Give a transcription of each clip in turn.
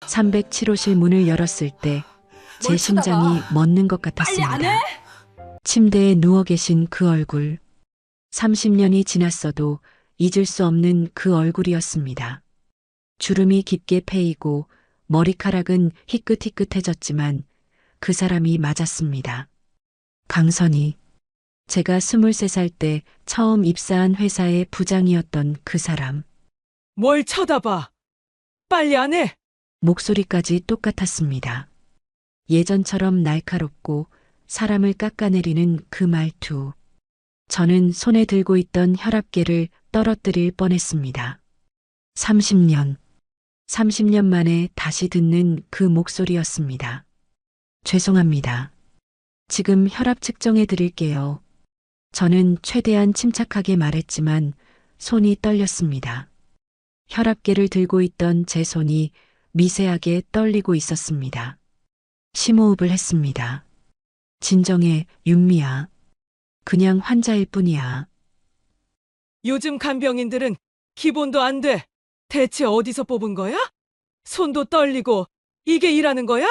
307호실 문을 열었을 때 제 뭘 심장이 쳐다봐. 멎는 것 빨리 안 해? 같았습니다. 침대에 누워 계신 그 얼굴. 30년이 지났어도 잊을 수 없는 그 얼굴이었습니다. 주름이 깊게 패이고 머리카락은 희끗희끗해졌지만 그 사람이 맞았습니다. 강선희. 제가 23살 때 처음 입사한 회사의 부장이었던 그 사람. 뭘 쳐다봐. 빨리 안 해? 목소리까지 똑같았습니다. 예전처럼 날카롭고 사람을 깎아내리는 그 말투. 저는 손에 들고 있던 혈압계를 떨어뜨릴 뻔했습니다. 30년. 30년 만에 다시 듣는 그 목소리였습니다. 죄송합니다. 지금 혈압 측정해 드릴게요. 저는 최대한 침착하게 말했지만 손이 떨렸습니다. 혈압계를 들고 있던 제 손이 미세하게 떨리고 있었습니다. 심호흡을 했습니다. 진정해, 윤미야. 그냥 환자일 뿐이야. 요즘 간병인들은 기본도 안 돼. 대체 어디서 뽑은 거야? 손도 떨리고 이게 일하는 거야?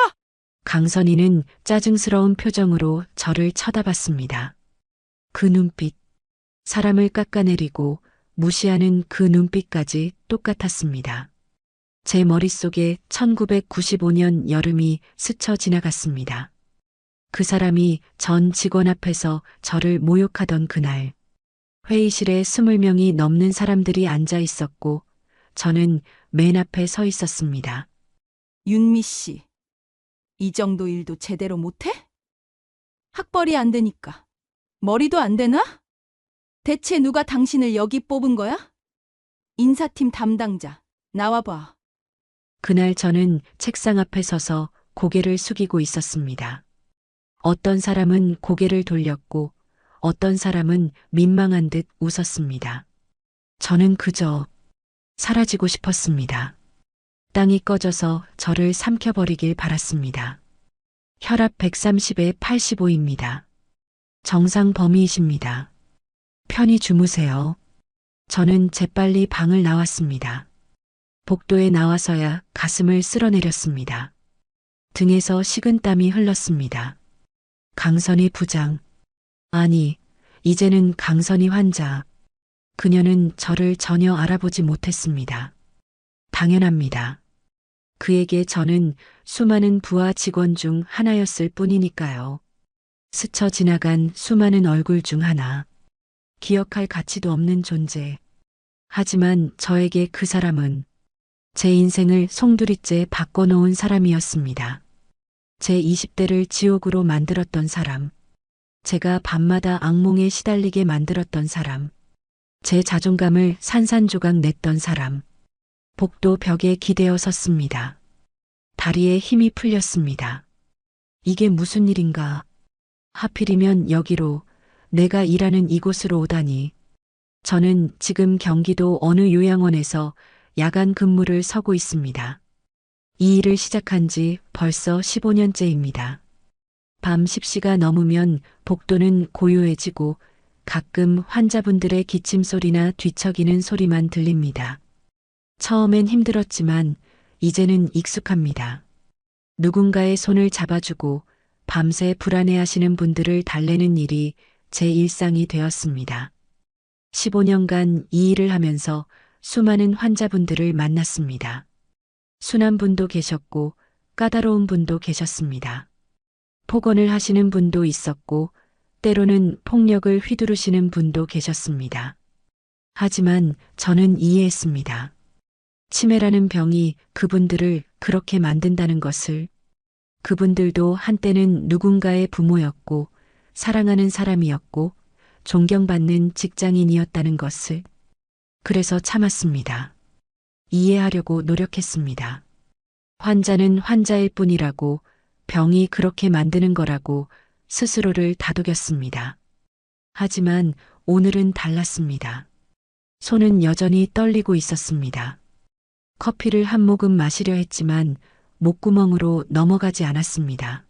강선희는 짜증스러운 표정으로 저를 쳐다봤습니다. 그 눈빛, 사람을 깎아내리고 무시하는 그 눈빛까지 똑같았습니다. 제 머릿속에 1995년 여름이 스쳐 지나갔습니다. 그 사람이 전 직원 앞에서 저를 모욕하던 그날, 회의실에 20명이 넘는 사람들이 앉아 있었고, 저는 맨 앞에 서 있었습니다. 윤미 씨, 이 정도 일도 제대로 못해? 학벌이 안 되니까. 머리도 안 되나? 대체 누가 당신을 여기 뽑은 거야? 인사팀 담당자, 나와봐. 그날 저는 책상 앞에 서서 고개를 숙이고 있었습니다. 어떤 사람은 고개를 돌렸고 어떤 사람은 민망한 듯 웃었습니다. 저는 그저 사라지고 싶었습니다. 땅이 꺼져서 저를 삼켜버리길 바랐습니다. 혈압 130에 85입니다. 정상 범위이십니다. 편히 주무세요. 저는 재빨리 방을 나왔습니다. 복도에 나와서야 가슴을 쓸어내렸습니다. 등에서 식은땀이 흘렀습니다. 강선희 부장. 아니, 이제는 강선희 환자. 그녀는 저를 전혀 알아보지 못했습니다. 당연합니다. 그에게 저는 수많은 부하 직원 중 하나였을 뿐이니까요. 스쳐 지나간 수많은 얼굴 중 하나. 기억할 가치도 없는 존재. 하지만 저에게 그 사람은 제 인생을 송두리째 바꿔놓은 사람이었습니다. 제 20대를 지옥으로 만들었던 사람. 제가 밤마다 악몽에 시달리게 만들었던 사람. 제 자존감을 산산조각 냈던 사람. 복도 벽에 기대어 섰습니다. 다리에 힘이 풀렸습니다. 이게 무슨 일인가? 하필이면 여기로, 내가 일하는 이곳으로 오다니. 저는 지금 경기도 어느 요양원에서 야간 근무를 서고 있습니다. 이 일을 시작한 지 벌써 15년째입니다. 밤 10시가 넘으면 복도는 고요해지고 가끔 환자분들의 기침 소리나 뒤척이는 소리만 들립니다. 처음엔 힘들었지만 이제는 익숙합니다. 누군가의 손을 잡아주고 밤새 불안해하시는 분들을 달래는 일이 제 일상이 되었습니다. 15년간 이 일을 하면서 수많은 환자분들을 만났습니다. 순한 분도 계셨고 까다로운 분도 계셨습니다. 폭언을 하시는 분도 있었고 때로는 폭력을 휘두르시는 분도 계셨습니다. 하지만 저는 이해했습니다. 치매라는 병이 그분들을 그렇게 만든다는 것을, 그분들도 한때는 누군가의 부모였고 사랑하는 사람이었고 존경받는 직장인이었다는 것을. 그래서 참았습니다. 이해하려고 노력했습니다. 환자는 환자일 뿐이라고, 병이 그렇게 만드는 거라고 스스로를 다독였습니다. 하지만 오늘은 달랐습니다. 손은 여전히 떨리고 있었습니다. 커피를 한 모금 마시려 했지만 목구멍으로 넘어가지 않았습니다.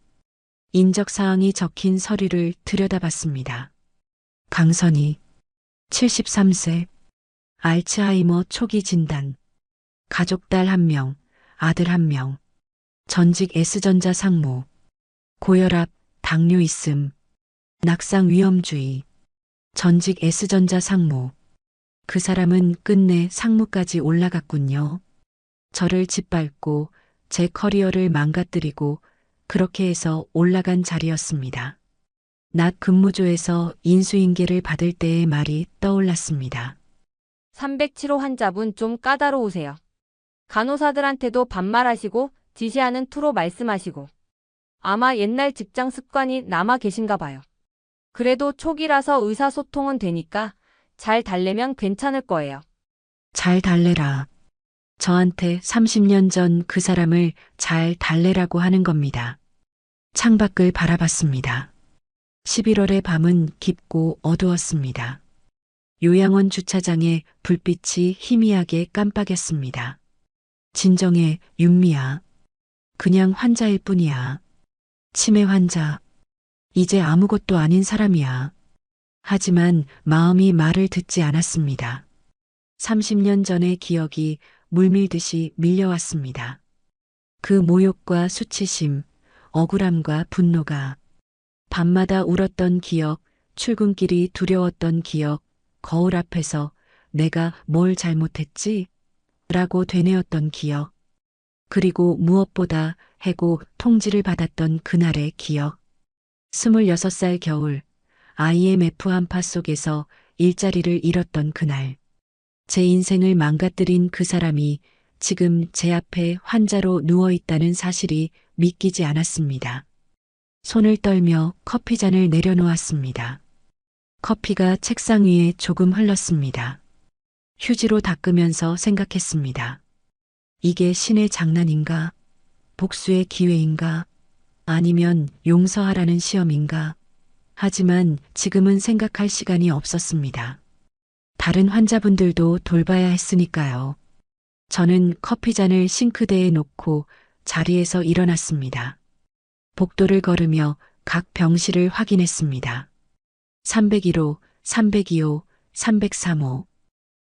인적사항이 적힌 서류를 들여다봤습니다. 강선희, 73세, 알츠하이머 초기 진단, 가족 딸 1명, 아들 1명, 전직 S전자 상무, 고혈압, 당뇨 있음, 낙상 위험주의, 전직 S전자 상무. 그 사람은 끝내 상무까지 올라갔군요. 저를 짓밟고 제 커리어를 망가뜨리고 그렇게 해서 올라간 자리였습니다. 낮 근무조에서 인수인계를 받을 때의 말이 떠올랐습니다. 307호 환자분 좀 까다로우세요. 간호사들한테도 반말하시고 지시하는 투로 말씀하시고. 아마 옛날 직장 습관이 남아 계신가 봐요. 그래도 초기라서 의사소통은 되니까 잘 달래면 괜찮을 거예요. 잘 달래라. 저한테 30년 전 그 사람을 잘 달래라고 하는 겁니다. 창밖을 바라봤습니다. 11월의 밤은 깊고 어두웠습니다. 요양원 주차장에 불빛이 희미하게 깜빡였습니다. 진정해, 윤미야. 그냥 환자일 뿐이야. 치매 환자. 이제 아무것도 아닌 사람이야. 하지만 마음이 말을 듣지 않았습니다. 30년 전의 기억이 물밀듯이 밀려왔습니다. 그 모욕과 수치심, 억울함과 분노가 밤마다 울었던 기억, 출근길이 두려웠던 기억, 거울 앞에서 내가 뭘 잘못했지? 라고 되뇌었던 기억. 그리고 무엇보다 해고 통지를 받았던 그날의 기억. 26살 겨울, IMF 한파 속에서 일자리를 잃었던 그날. 제 인생을 망가뜨린 그 사람이 지금 제 앞에 환자로 누워있다는 사실이 믿기지 않았습니다. 손을 떨며 커피잔을 내려놓았습니다. 커피가 책상 위에 조금 흘렀습니다. 휴지로 닦으면서 생각했습니다. 이게 신의 장난인가? 복수의 기회인가? 아니면 용서하라는 시험인가? 하지만 지금은 생각할 시간이 없었습니다. 다른 환자분들도 돌봐야 했으니까요. 저는 커피잔을 싱크대에 놓고 자리에서 일어났습니다. 복도를 걸으며 각 병실을 확인했습니다. 301호, 302호, 303호.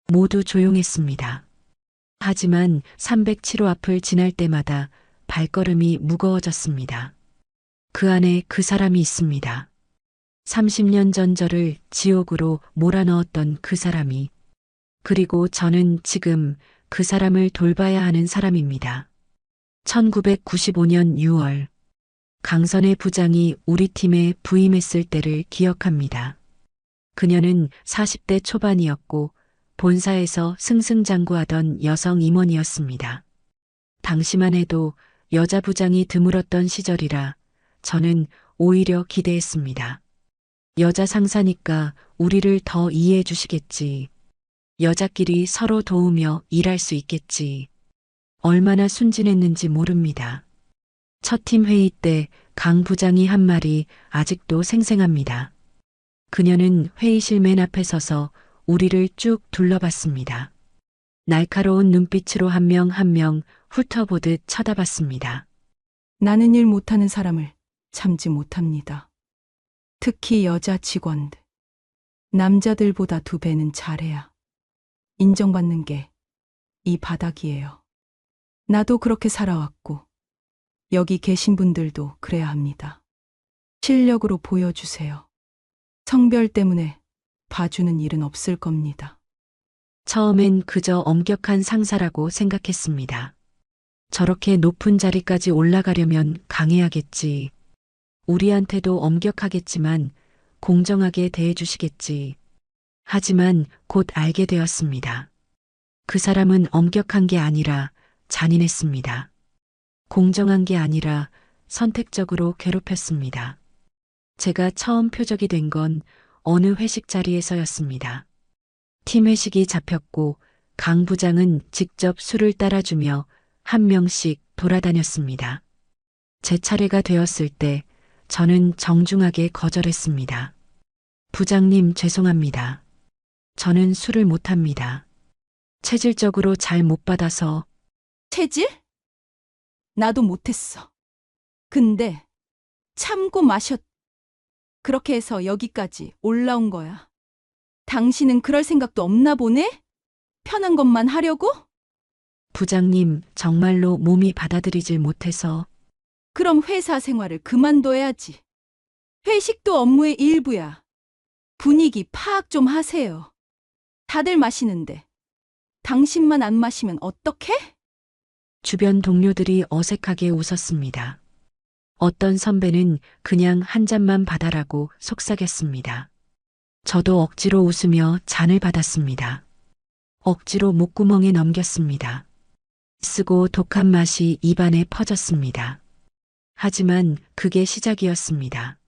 모두 조용했습니다. 하지만 307호 앞을 지날 때마다 발걸음이 무거워졌습니다. 그 안에 그 사람이 있습니다. 30년 전 저를 지옥으로 몰아넣었던 그 사람이. 그리고 저는 지금 그 사람을 돌봐야 하는 사람입니다. 1995년 6월. 강선의 부장이 우리 팀에 부임했을 때를 기억합니다. 그녀는 40대 초반이었고 본사에서 승승장구하던 여성 임원이었습니다. 당시만 해도 여자 부장이 드물었던 시절이라 저는 오히려 기대했습니다. 여자 상사니까 우리를 더 이해해 주시겠지. 여자끼리 서로 도우며 일할 수 있겠지. 얼마나 순진했는지 모릅니다. 첫 팀 회의 때 강 부장이 한 말이 아직도 생생합니다. 그녀는 회의실 맨 앞에 서서 우리를 쭉 둘러봤습니다. 날카로운 눈빛으로 한 명 한 명 훑어보듯 쳐다봤습니다. 나는 일 못하는 사람을 참지 못합니다. 특히 여자 직원들. 남자들보다 2배는 잘해야 인정받는 게 이 바닥이에요. 나도 그렇게 살아왔고 여기 계신 분들도 그래야 합니다. 실력으로 보여주세요. 성별 때문에 봐주는 일은 없을 겁니다. 처음엔 그저 엄격한 상사라고 생각했습니다. 저렇게 높은 자리까지 올라가려면 강해야겠지. 우리한테도 엄격하겠지만 공정하게 대해주시겠지. 하지만 곧 알게 되었습니다. 그 사람은 엄격한 게 아니라 잔인했습니다. 공정한 게 아니라 선택적으로 괴롭혔습니다. 제가 처음 표적이 된 건 어느 회식 자리에서였습니다. 팀 회식이 잡혔고 강 부장은 직접 술을 따라주며 한 명씩 돌아다녔습니다. 제 차례가 되었을 때 저는 정중하게 거절했습니다. 부장님 죄송합니다. 저는 술을 못합니다. 체질적으로 잘 못 받아서. 체질? 나도 못했어. 근데 참고 마셨. 그렇게 해서 여기까지 올라온 거야. 당신은 그럴 생각도 없나 보네? 편한 것만 하려고? 부장님 정말로 몸이 받아들이질 못해서. 그럼 회사 생활을 그만둬야지. 회식도 업무의 일부야. 분위기 파악 좀 하세요. 다들 마시는데 당신만 안 마시면 어떡해? 주변 동료들이 어색하게 웃었습니다. 어떤 선배는 그냥 한 잔만 받아라고 속삭였습니다. 저도 억지로 웃으며 잔을 받았습니다. 억지로 목구멍에 넘겼습니다. 쓰고 독한 맛이 입안에 퍼졌습니다. 하지만 그게 시작이었습니다.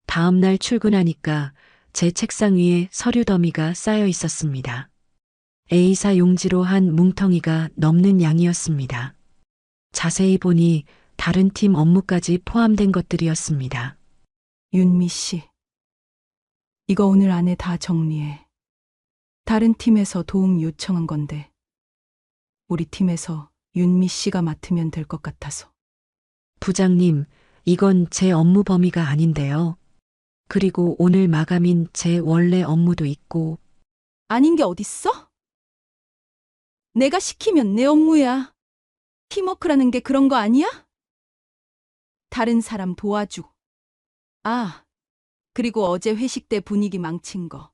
다음 날 출근하니까 제 책상 위에 서류 더미가 쌓여 있었습니다. A사 용지로 한 뭉텅이가 넘는 양이었습니다. 자세히 보니 다른 팀 업무까지 포함된 것들이었습니다. 윤미 씨, 이거 오늘 안에 다 정리해. 다른 팀에서 도움 요청한 건데 우리 팀에서 윤미 씨가 맡으면 될 것 같아서. 부장님, 이건 제 업무 범위가 아닌데요. 그리고 오늘 마감인 제 원래 업무도 있고. 아닌 게 어딨어? 내가 시키면 내 업무야. 팀워크라는 게 그런 거 아니야? 다른 사람 도와주고. 아, 그리고 어제 회식 때 분위기 망친 거.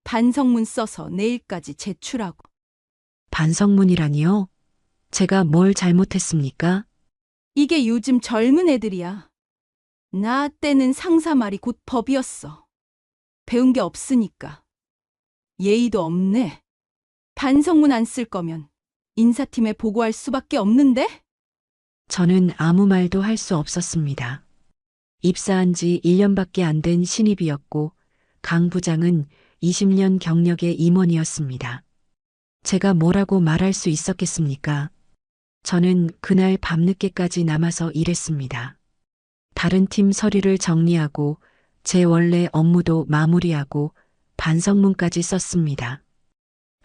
반성문 써서 내일까지 제출하고. 반성문이라니요? 제가 뭘 잘못했습니까? 이게 요즘 젊은 애들이야. 나 때는 상사 말이 곧 법이었어. 배운 게 없으니까. 예의도 없네. 반성문 안 쓸 거면 인사팀에 보고할 수밖에 없는데? 저는 아무 말도 할 수 없었습니다. 입사한 지 1년밖에 안 된 신입이었고 강 부장은 20년 경력의 임원이었습니다. 제가 뭐라고 말할 수 있었겠습니까? 저는 그날 밤늦게까지 남아서 일했습니다. 다른 팀 서류를 정리하고 제 원래 업무도 마무리하고 반성문까지 썼습니다.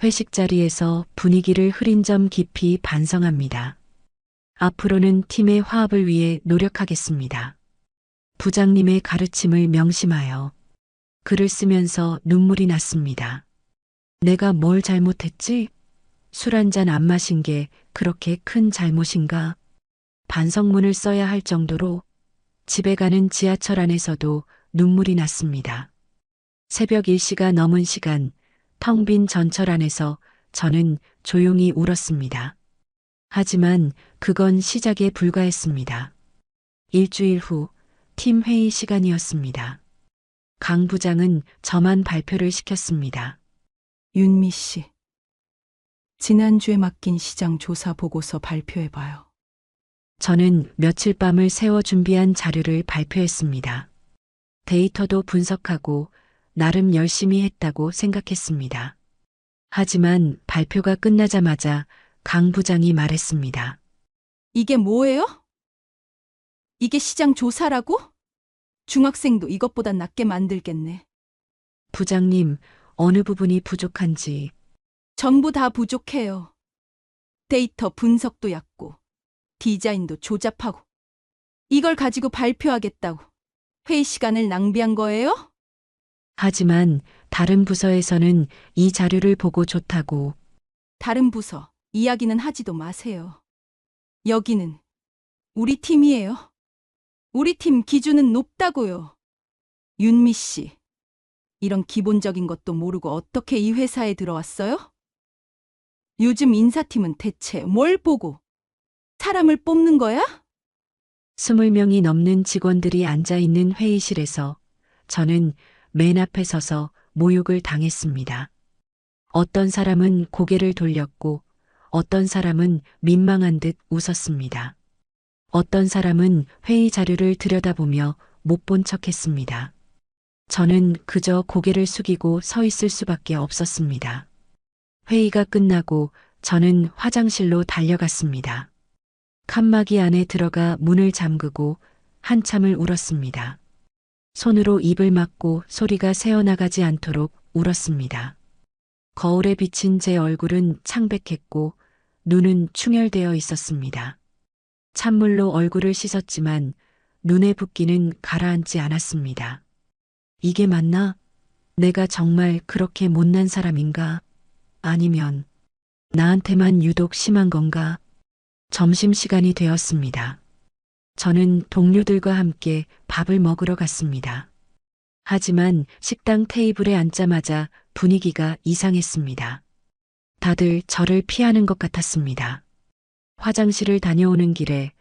회식 자리에서 분위기를 흐린 점 깊이 반성합니다. 앞으로는 팀의 화합을 위해 노력하겠습니다. 부장님의 가르침을 명심하여. 글을 쓰면서 눈물이 났습니다. 내가 뭘 잘못했지? 술 한 잔 안 마신 게 그렇게 큰 잘못인가? 반성문을 써야 할 정도로 집에 가는 지하철 안에서도 눈물이 났습니다. 새벽 1시가 넘은 시간, 텅 빈 전철 안에서 저는 조용히 울었습니다. 하지만 그건 시작에 불과했습니다. 일주일 후 팀 회의 시간이었습니다. 강 부장은 저만 발표를 시켰습니다. 윤미 씨, 지난주에 맡긴 시장 조사 보고서 발표해봐요. 저는 며칠 밤을 새워 준비한 자료를 발표했습니다. 데이터도 분석하고 나름 열심히 했다고 생각했습니다. 하지만 발표가 끝나자마자 강 부장이 말했습니다. 이게 뭐예요? 이게 시장 조사라고? 중학생도 이것보단 낫게 만들겠네. 부장님, 어느 부분이 부족한지. 전부 다 부족해요. 데이터 분석도 얕고, 디자인도 조잡하고. 이걸 가지고 발표하겠다고 회의 시간을 낭비한 거예요? 하지만 다른 부서에서는 이 자료를 보고 좋다고. 다른 부서 이야기는 하지도 마세요. 여기는 우리 팀이에요. 우리 팀 기준은 높다고요. 윤미 씨, 이런 기본적인 것도 모르고 어떻게 이 회사에 들어왔어요? 요즘 인사팀은 대체 뭘 보고 사람을 뽑는 거야? 20명이 넘는 직원들이 앉아있는 회의실에서 저는 맨 앞에 서서 모욕을 당했습니다. 어떤 사람은 고개를 돌렸고 어떤 사람은 민망한 듯 웃었습니다. 어떤 사람은 회의 자료를 들여다보며 못 본 척했습니다. 저는 그저 고개를 숙이고 서 있을 수밖에 없었습니다. 회의가 끝나고 저는 화장실로 달려갔습니다. 칸막이 안에 들어가 문을 잠그고 한참을 울었습니다. 손으로 입을 막고 소리가 새어나가지 않도록 울었습니다. 거울에 비친 제 얼굴은 창백했고 눈은 충혈되어 있었습니다. 찬물로 얼굴을 씻었지만 눈의 붓기는 가라앉지 않았습니다. 이게 맞나? 내가 정말 그렇게 못난 사람인가? 아니면 나한테만 유독 심한 건가? 점심시간이 되었습니다. 저는 동료들과 함께 밥을 먹으러 갔습니다. 하지만 식당 테이블에 앉자마자 분위기가 이상했습니다. 다들 저를 피하는 것 같았습니다. 화장실을 다녀오는 길에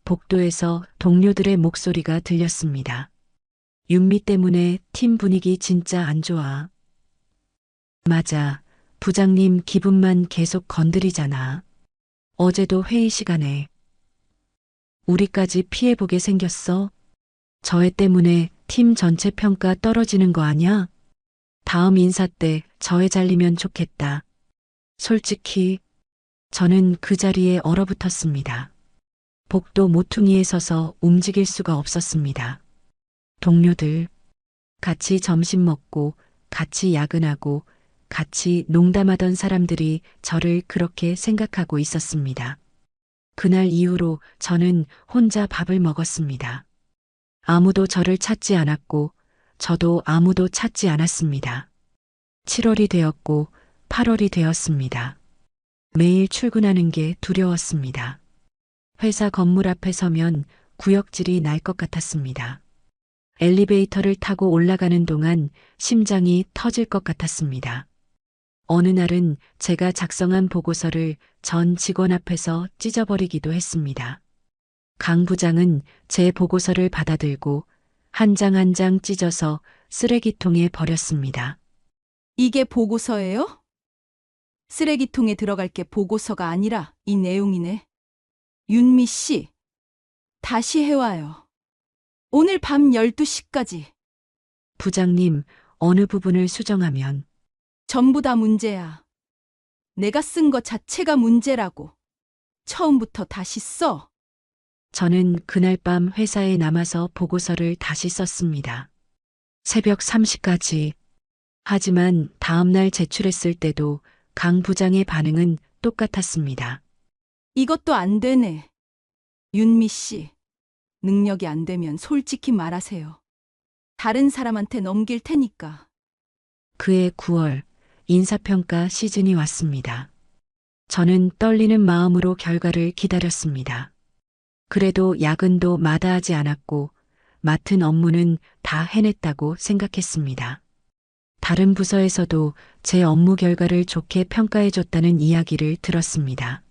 복도에서 동료들의 목소리가 들렸습니다. 윤미 때문에 팀 분위기 진짜 안 좋아. 맞아. 부장님 기분만 계속 건드리잖아. 어제도 회의 시간에 우리까지 피해보게 생겼어. 저 애 때문에 팀 전체 평가 떨어지는 거 아냐? 다음 인사 때 저 애 잘리면 좋겠다. 솔직히 저는 그 자리에 얼어붙었습니다. 복도 모퉁이에 서서 움직일 수가 없었습니다. 동료들, 같이 점심 먹고, 같이 야근하고, 같이 농담하던 사람들이 저를 그렇게 생각하고 있었습니다. 그날 이후로 저는 혼자 밥을 먹었습니다. 아무도 저를 찾지 않았고, 저도 아무도 찾지 않았습니다. 7월이 되었고, 8월이 되었습니다. 매일 출근하는 게 두려웠습니다. 회사 건물 앞에 서면 구역질이 날 것 같았습니다. 엘리베이터를 타고 올라가는 동안 심장이 터질 것 같았습니다. 어느 날은 제가 작성한 보고서를 전 직원 앞에서 찢어버리기도 했습니다. 강 부장은 제 보고서를 받아들고 한 장 한 장 찢어서 쓰레기통에 버렸습니다. 이게 보고서예요? 쓰레기통에 들어갈 게 보고서가 아니라 이 내용이네. 윤미 씨, 다시 해와요. 오늘 밤 12시까지. 부장님, 어느 부분을 수정하면 전부 다 문제야. 내가 쓴 거 자체가 문제라고. 처음부터 다시 써. 저는 그날 밤 회사에 남아서 보고서를 다시 썼습니다. 새벽 3시까지. 하지만 다음날 제출했을 때도 강 부장의 반응은 똑같았습니다. 이것도 안 되네. 윤미 씨, 능력이 안 되면 솔직히 말하세요. 다른 사람한테 넘길 테니까. 그해 9월 인사평가 시즌이 왔습니다. 저는 떨리는 마음으로 결과를 기다렸습니다. 그래도 야근도 마다하지 않았고 맡은 업무는 다 해냈다고 생각했습니다. 다른 부서에서도 제 업무 결과를 좋게 평가해줬다는 이야기를 들었습니다.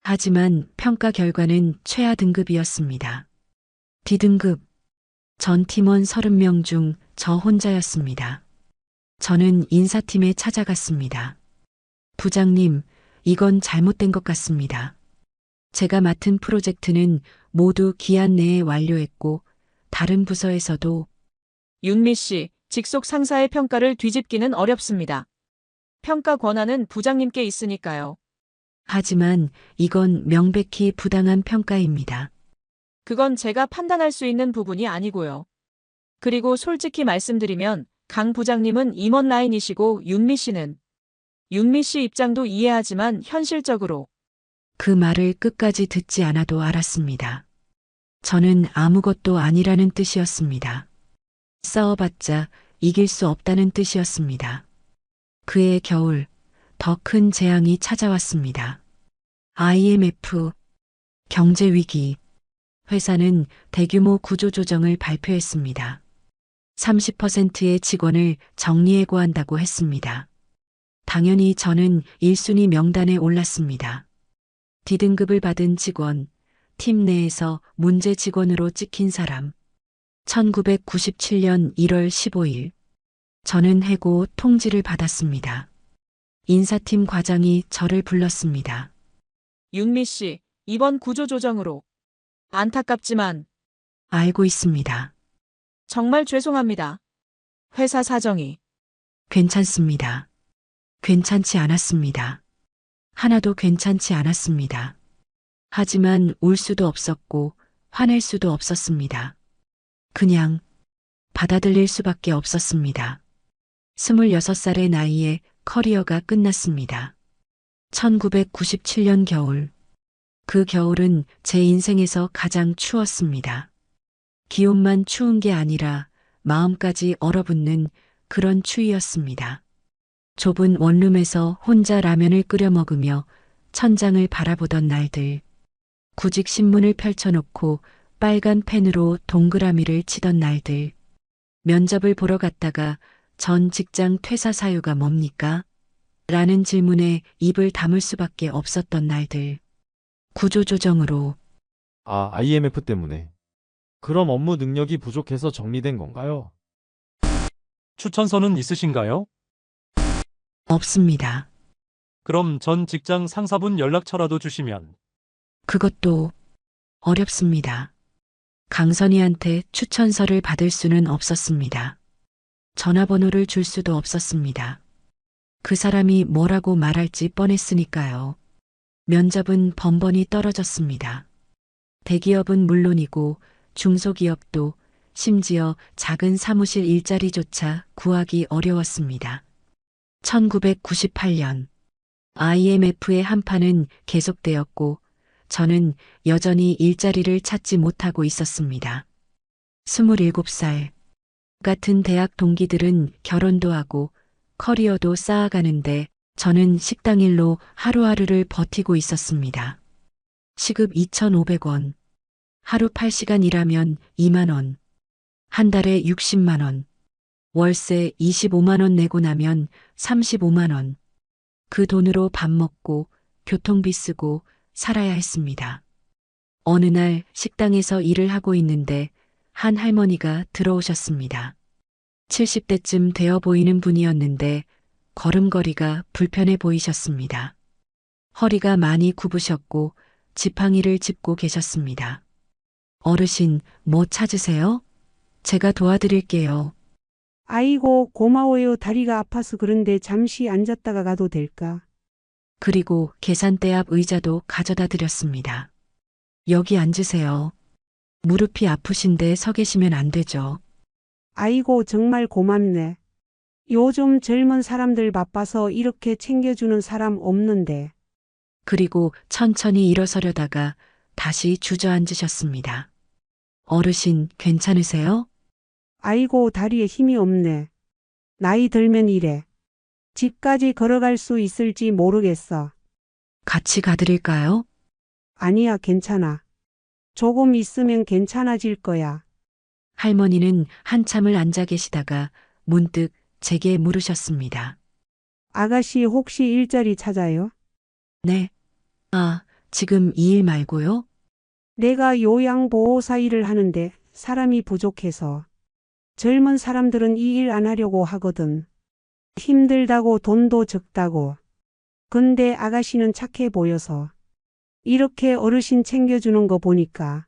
하지만 평가 결과는 최하 등급이었습니다. D등급. 전 팀원 30명 중 저 혼자였습니다. 저는 인사팀에 찾아갔습니다. 부장님, 이건 잘못된 것 같습니다. 제가 맡은 프로젝트는 모두 기한 내에 완료했고 다른 부서에서도 윤미 씨, 직속 상사의 평가를 뒤집기는 어렵습니다. 평가 권한은 부장님께 있으니까요. 하지만 이건 명백히 부당한 평가입니다. 그건 제가 판단할 수 있는 부분이 아니고요. 그리고 솔직히 말씀드리면 강 부장님은 임원 라인이시고 윤미 씨는 윤미 씨 입장도 이해하지만 현실적으로 그 말을 끝까지 듣지 않아도 알았습니다. 저는 아무것도 아니라는 뜻이었습니다. 싸워봤자 이길 수 없다는 뜻이었습니다. 그해 겨울 더 큰 재앙이 찾아왔습니다. IMF, 경제위기, 회사는 대규모 구조조정을 발표했습니다. 30%의 직원을 정리해고한다고 했습니다. 당연히 저는 1순위 명단에 올랐습니다. D등급을 받은 직원, 팀 내에서 문제 직원으로 찍힌 사람. 1997년 1월 15일. 저는 해고 통지를 받았습니다. 인사팀 과장이 저를 불렀습니다. 윤미 씨, 이번 구조조정으로 안타깝지만 알고 있습니다. 정말 죄송합니다. 회사 사정이 괜찮습니다. 괜찮지 않았습니다. 하나도 괜찮지 않았습니다. 하지만 울 수도 없었고 화낼 수도 없었습니다. 그냥 받아들일 수밖에 없었습니다. 26살의 나이에 커리어가 끝났습니다. 1997년 겨울. 그 겨울은 제 인생에서 가장 추웠습니다. 기온만 추운 게 아니라 마음까지 얼어붙는 그런 추위였습니다. 좁은 원룸에서 혼자 라면을 끓여 먹으며 천장을 바라보던 날들. 구직 신문을 펼쳐놓고 빨간 펜으로 동그라미를 치던 날들. 면접을 보러 갔다가 전 직장 퇴사 사유가 뭡니까? 라는 질문에 입을 다물 수밖에 없었던 날들. 구조조정으로 아, IMF 때문에. 그럼 업무 능력이 부족해서 정리된 건가요? 추천서는 있으신가요? 없습니다. 그럼 전 직장 상사분 연락처라도 주시면. 그것도 어렵습니다. 강선희한테 추천서를 받을 수는 없었습니다. 전화번호를 줄 수도 없었습니다. 그 사람이 뭐라고 말할지 뻔했으니까요. 면접은 번번이 떨어졌습니다. 대기업은 물론이고 중소기업도 심지어 작은 사무실 일자리조차 구하기 어려웠습니다. 1998년 IMF의 한파는 계속되었고 저는 여전히 일자리를 찾지 못하고 있었습니다. 27살 같은 대학 동기들은 결혼도 하고 커리어도 쌓아가는데 저는 식당 일로 하루하루를 버티고 있었습니다. 시급 2,500원, 하루 8시간 일하면 2만 원, 한 달에 60만 원, 월세 25만 원 내고 나면 35만 원. 그 돈으로 밥 먹고 교통비 쓰고 살아야 했습니다. 어느 날 식당에서 일을 하고 있는데 한 할머니가 들어오셨습니다. 70대쯤 되어 보이는 분이었는데 걸음걸이가 불편해 보이셨습니다. 허리가 많이 굽으셨고 지팡이를 짚고 계셨습니다. 어르신, 뭐 찾으세요? 제가 도와드릴게요. 아이고, 고마워요. 다리가 아파서 그런데 잠시 앉았다가 가도 될까? 그리고 계산대 앞 의자도 가져다 드렸습니다. 여기 앉으세요. 무릎이 아프신데 서 계시면 안 되죠. 아이고, 정말 고맙네. 요즘 젊은 사람들 바빠서 이렇게 챙겨주는 사람 없는데. 그리고 천천히 일어서려다가 다시 주저앉으셨습니다. 어르신, 괜찮으세요? 아이고, 다리에 힘이 없네. 나이 들면 이래. 집까지 걸어갈 수 있을지 모르겠어. 같이 가드릴까요? 아니야, 괜찮아. 조금 있으면 괜찮아질 거야. 할머니는 한참을 앉아 계시다가 문득 제게 물으셨습니다. 아가씨 혹시 일자리 찾아요? 네. 아, 지금 이 일 말고요? 내가 요양보호사 일을 하는데 사람이 부족해서. 젊은 사람들은 이 일 안 하려고 하거든. 힘들다고 돈도 적다고. 근데 아가씨는 착해 보여서. 이렇게 어르신 챙겨주는 거 보니까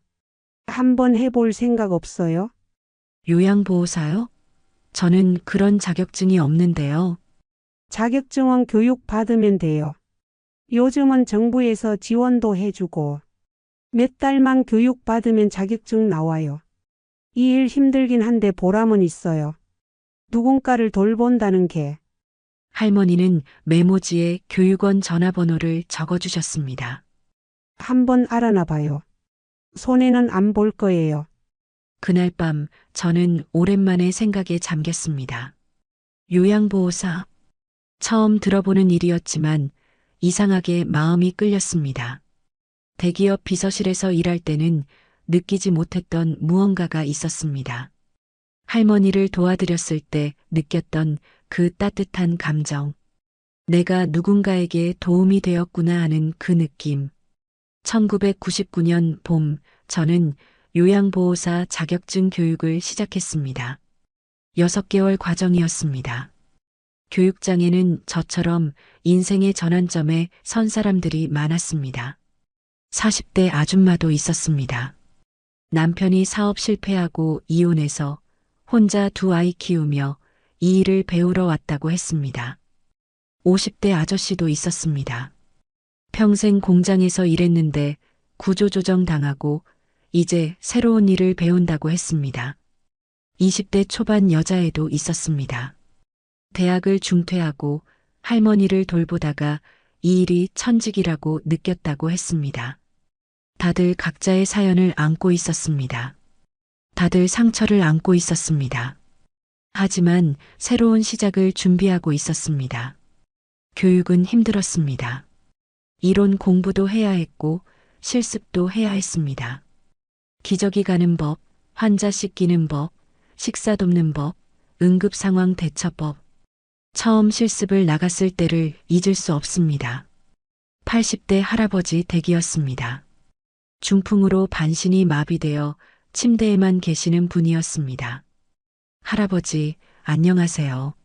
한번 해볼 생각 없어요? 요양보호사요? 저는 그런 자격증이 없는데요. 자격증은 교육 받으면 돼요. 요즘은 정부에서 지원도 해주고 몇 달만 교육 받으면 자격증 나와요. 이 일 힘들긴 한데 보람은 있어요. 누군가를 돌본다는 게. 할머니는 메모지에 교육원 전화번호를 적어주셨습니다. 한번 알아나 봐요. 손해는 안 볼 거예요. 그날 밤 저는 오랜만에 생각에 잠겼습니다. 요양보호사. 처음 들어보는 일이었지만 이상하게 마음이 끌렸습니다. 대기업 비서실에서 일할 때는 느끼지 못했던 무언가가 있었습니다. 할머니를 도와드렸을 때 느꼈던 그 따뜻한 감정. 내가 누군가에게 도움이 되었구나 하는 그 느낌. 1999년 봄, 저는 요양보호사 자격증 교육을 시작했습니다. 6개월 과정이었습니다. 교육장에는 저처럼 인생의 전환점에 선 사람들이 많았습니다. 40대 아줌마도 있었습니다. 남편이 사업 실패하고 이혼해서 혼자 2아이 키우며 이 일을 배우러 왔다고 했습니다. 50대 아저씨도 있었습니다. 평생 공장에서 일했는데 구조조정 당하고 이제 새로운 일을 배운다고 했습니다. 20대 초반 여자애도 있었습니다. 대학을 중퇴하고 할머니를 돌보다가 이 일이 천직이라고 느꼈다고 했습니다. 다들 각자의 사연을 안고 있었습니다. 다들 상처를 안고 있었습니다. 하지만 새로운 시작을 준비하고 있었습니다. 교육은 힘들었습니다. 이론 공부도 해야 했고 실습도 해야 했습니다. 기저귀 가는 법, 환자 씻기는 법, 식사 돕는 법, 응급 상황 대처법. 처음 실습을 나갔을 때를 잊을 수 없습니다. 80대 할아버지 댁이었습니다. 중풍으로 반신이 마비되어 침대에만 계시는 분이었습니다. 할아버지, 안녕하세요.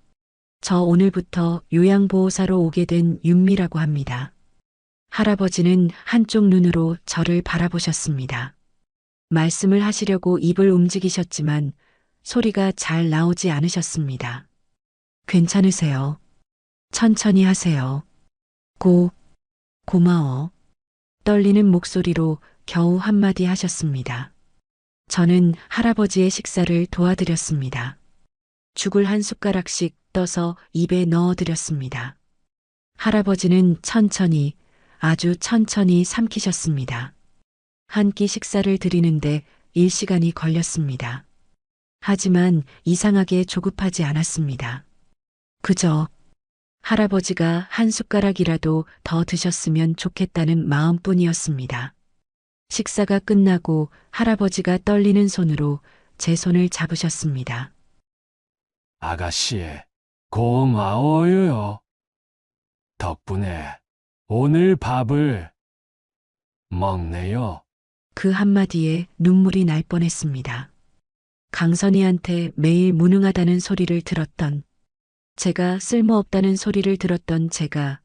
저 오늘부터 요양보호사로 오게 된 윤미라고 합니다. 할아버지는 한쪽 눈으로 저를 바라보셨습니다. 말씀을 하시려고 입을 움직이셨지만 소리가 잘 나오지 않으셨습니다. 괜찮으세요? 천천히 하세요. 고마워. 떨리는 목소리로 겨우 한마디 하셨습니다. 저는 할아버지의 식사를 도와드렸습니다. 죽을 한 숟가락씩 떠서 입에 넣어드렸습니다. 할아버지는 천천히, 아주 천천히 삼키셨습니다. 한 끼 식사를 드리는데 1시간이 걸렸습니다. 하지만 이상하게 조급하지 않았습니다. 그저 할아버지가 한 숟가락이라도 더 드셨으면 좋겠다는 마음뿐이었습니다. 식사가 끝나고 할아버지가 떨리는 손으로 제 손을 잡으셨습니다. 아가씨, 고마워요. 덕분에 오늘 밥을 먹네요. 그 한마디에 눈물이 날 뻔했습니다. 강선이한테 매일 무능하다는 소리를 들었던, 제가 쓸모없다는 소리를 들었던 제가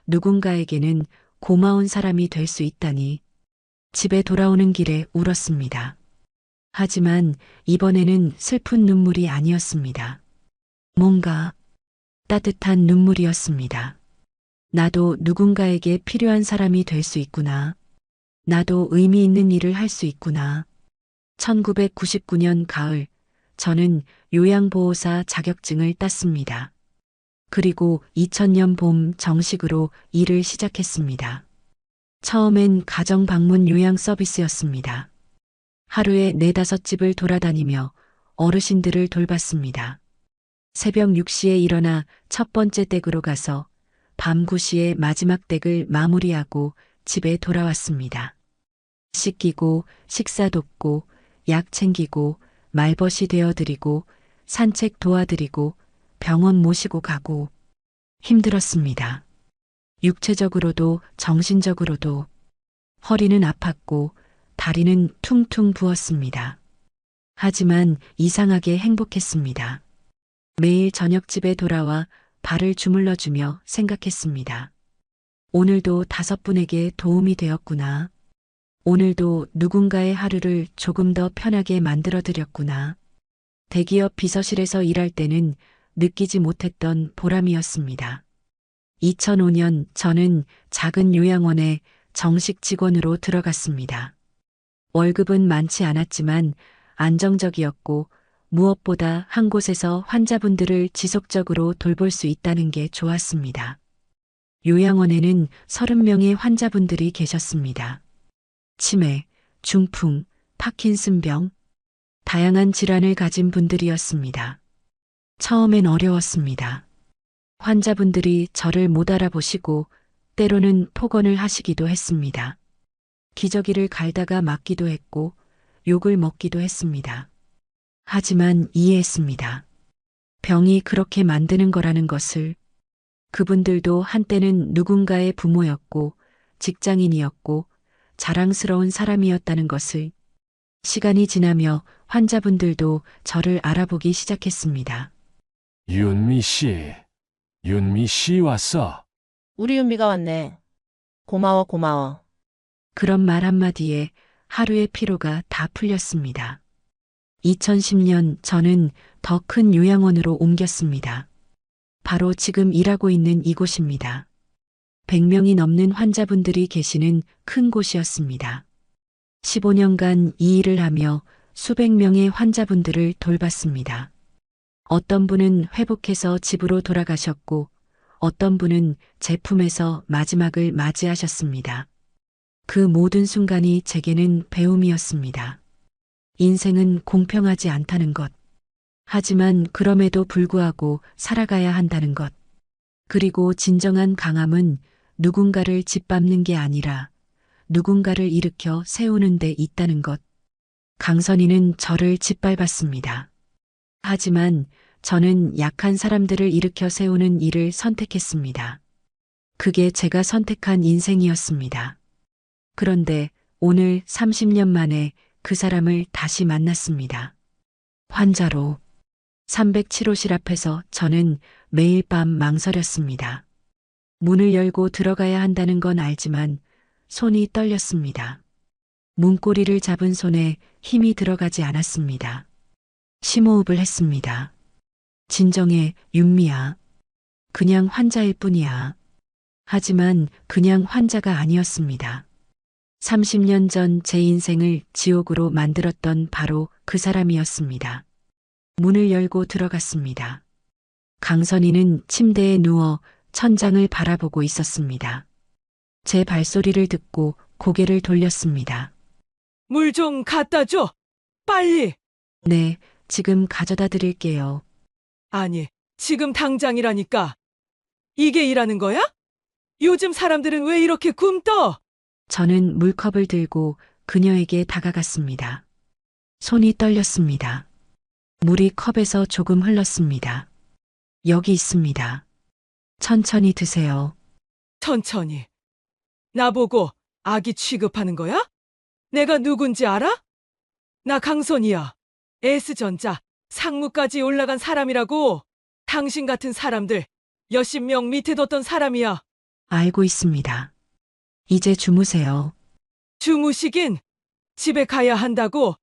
누군가에게는 고마운 사람이 될 수 있다니 집에 돌아오는 길에 울었습니다. 하지만 이번에는 슬픈 눈물이 아니었습니다. 뭔가 따뜻한 눈물이었습니다. 나도 누군가에게 필요한 사람이 될 수 있구나. 나도 의미 있는 일을 할 수 있구나. 1999년 가을, 저는 요양보호사 자격증을 땄습니다. 그리고 2000년 봄 정식으로 일을 시작했습니다. 처음엔 가정 방문 요양 서비스였습니다. 하루에 4-5집을 돌아다니며 어르신들을 돌봤습니다. 새벽 6시에 일어나 첫 번째 댁으로 가서 밤 9시에 마지막 댁을 마무리하고 집에 돌아왔습니다. 씻기고 식사 돕고 약 챙기고 말벗이 되어드리고 산책 도와드리고 병원 모시고 가고 힘들었습니다. 육체적으로도 정신적으로도. 허리는 아팠고 다리는 퉁퉁 부었습니다. 하지만 이상하게 행복했습니다. 매일 저녁집에 돌아와 발을 주물러주며 생각했습니다. 오늘도 5분에게 도움이 되었구나. 오늘도 누군가의 하루를 조금 더 편하게 만들어드렸구나. 대기업 비서실에서 일할 때는 느끼지 못했던 보람이었습니다. 2005년 저는 작은 요양원에 정식 직원으로 들어갔습니다. 월급은 많지 않았지만 안정적이었고 무엇보다 한 곳에서 환자분들을 지속적으로 돌볼 수 있다는 게 좋았습니다. 요양원에는 30명의 환자분들이 계셨습니다. 치매, 중풍, 파킨슨병, 다양한 질환을 가진 분들이었습니다. 처음엔 어려웠습니다. 환자분들이 저를 못 알아보시고 때로는 폭언을 하시기도 했습니다. 기저귀를 갈다가 맞기도 했고 욕을 먹기도 했습니다. 하지만 이해했습니다. 병이 그렇게 만드는 거라는 것을. 그분들도 한때는 누군가의 부모였고 직장인이었고 자랑스러운 사람이었다는 것을. 시간이 지나며 환자분들도 저를 알아보기 시작했습니다. 윤미 씨 왔어. 우리 윤미가 왔네. 고마워. 그런 말 한마디에 하루의 피로가 다 풀렸습니다. 2010년 저는 더 큰 요양원으로 옮겼습니다. 바로 지금 일하고 있는 이곳입니다. 100명이 넘는 환자분들이 계시는 큰 곳이었습니다. 15년간 이 일을 하며 수백 명의 환자분들을 돌봤습니다. 어떤 분은 회복해서 집으로 돌아가셨고 어떤 분은 제품에서 마지막을 맞이하셨습니다. 그 모든 순간이 제게는 배움이었습니다. 인생은 공평하지 않다는 것. 하지만 그럼에도 불구하고 살아가야 한다는 것. 그리고 진정한 강함은 누군가를 짓밟는 게 아니라 누군가를 일으켜 세우는 데 있다는 것. 강선희는 저를 짓밟았습니다. 하지만 저는 약한 사람들을 일으켜 세우는 일을 선택했습니다. 그게 제가 선택한 인생이었습니다. 그런데 오늘 30년 만에 그 사람을 다시 만났습니다. 환자로 307호실 앞에서 저는 매일 밤 망설였습니다. 문을 열고 들어가야 한다는 건 알지만 손이 떨렸습니다. 문고리를 잡은 손에 힘이 들어가지 않았습니다. 심호흡을 했습니다. 진정해, 윤미야. 그냥 환자일 뿐이야. 하지만 그냥 환자가 아니었습니다. 30년 전 제 인생을 지옥으로 만들었던 바로 그 사람이었습니다. 문을 열고 들어갔습니다. 강선희는 침대에 누워 천장을 바라보고 있었습니다. 제 발소리를 듣고 고개를 돌렸습니다. 물 좀 갖다 줘. 빨리. 네, 지금 가져다 드릴게요. 아니, 지금 당장이라니까. 이게 일하는 거야? 요즘 사람들은 왜 이렇게 굼떠? 저는 물컵을 들고 그녀에게 다가갔습니다. 손이 떨렸습니다. 물이 컵에서 조금 흘렀습니다. 여기 있습니다. 천천히 드세요. 천천히. 나보고 아기 취급하는 거야? 내가 누군지 알아? 나 강선이야. S전자 상무까지 올라간 사람이라고. 당신 같은 사람들 몇십 명 밑에 뒀던 사람이야. 알고 있습니다. 이제 주무세요. 주무시긴. 집에 가야 한다고.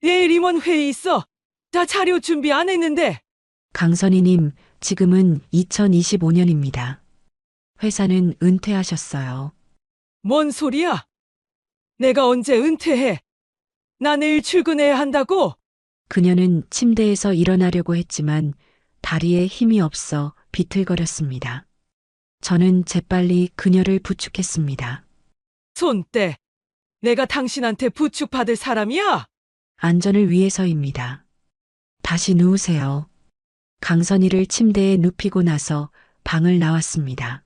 내일 임원 회의 있어. 나 자료 준비 안 했는데. 강선희님, 지금은 2025년입니다. 회사는 은퇴하셨어요. 뭔 소리야? 내가 언제 은퇴해? 나 내일 출근해야 한다고. 그녀는 침대에서 일어나려고 했지만 다리에 힘이 없어 비틀거렸습니다. 저는 재빨리 그녀를 부축했습니다. 손 떼. 내가 당신한테 부축받을 사람이야? 안전을 위해서입니다. 다시 누우세요. 강선희를 침대에 눕히고 나서 방을 나왔습니다.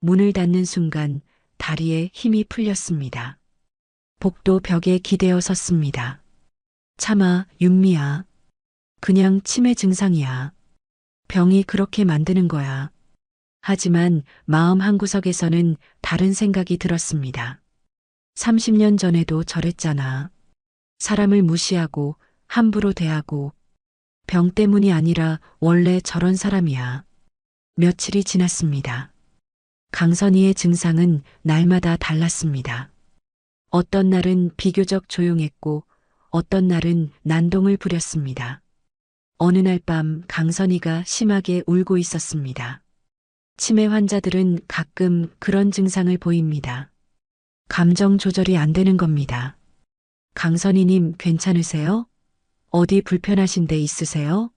문을 닫는 순간 다리에 힘이 풀렸습니다. 복도 벽에 기대어 섰습니다. 참아, 윤미야. 그냥 치매 증상이야. 병이 그렇게 만드는 거야. 하지만 마음 한구석에서는 다른 생각이 들었습니다. 30년 전에도 저랬잖아. 사람을 무시하고 함부로 대하고 병 때문이 아니라 원래 저런 사람이야. 며칠이 지났습니다. 강선희의 증상은 날마다 달랐습니다. 어떤 날은 비교적 조용했고 어떤 날은 난동을 부렸습니다. 어느 날 밤 강선희가 심하게 울고 있었습니다. 치매 환자들은 가끔 그런 증상을 보입니다. 감정 조절이 안 되는 겁니다. 강선희님 괜찮으세요? 어디 불편하신 데 있으세요?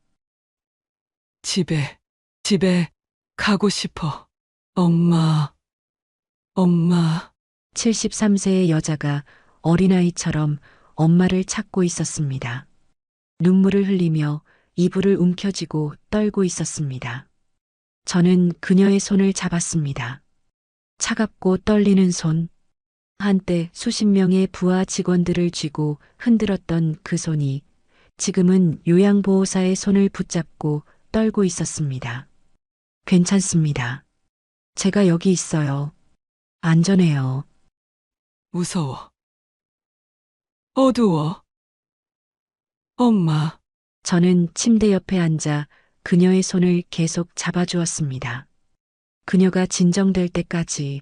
집에 가고 싶어. 엄마. 73세의 여자가 어린아이처럼 엄마를 찾고 있었습니다. 눈물을 흘리며 이불을 움켜쥐고 떨고 있었습니다. 저는 그녀의 손을 잡았습니다. 차갑고 떨리는 손. 한때 수십 명의 부하 직원들을 쥐고 흔들었던 그 손이 지금은 요양보호사의 손을 붙잡고 떨고 있었습니다. 괜찮습니다. 제가 여기 있어요. 안전해요. 무서워. 어두워. 엄마. 저는 침대 옆에 앉아 그녀의 손을 계속 잡아주었습니다. 그녀가 진정될 때까지.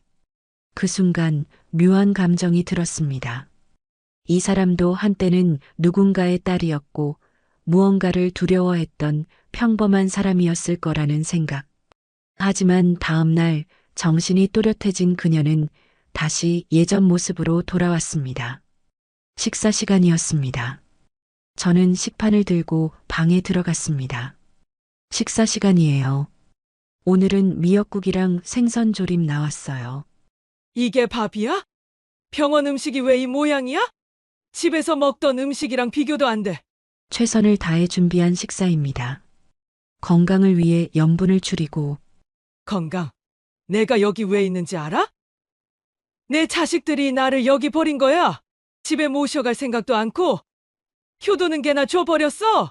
그 순간 묘한 감정이 들었습니다. 이 사람도 한때는 누군가의 딸이었고 무언가를 두려워했던 평범한 사람이었을 거라는 생각. 하지만 다음 날 정신이 또렷해진 그녀는 다시 예전 모습으로 돌아왔습니다. 식사 시간이었습니다. 저는 식판을 들고 방에 들어갔습니다. 식사 시간이에요. 오늘은 미역국이랑 생선조림 나왔어요. 이게 밥이야? 병원 음식이 왜 이 모양이야? 집에서 먹던 음식이랑 비교도 안 돼. 최선을 다해 준비한 식사입니다. 건강을 위해 염분을 줄이고 건강. 내가 여기 왜 있는지 알아? 내 자식들이 나를 여기 버린 거야. 집에 모셔갈 생각도 않고 효도는 개나 줘버렸어.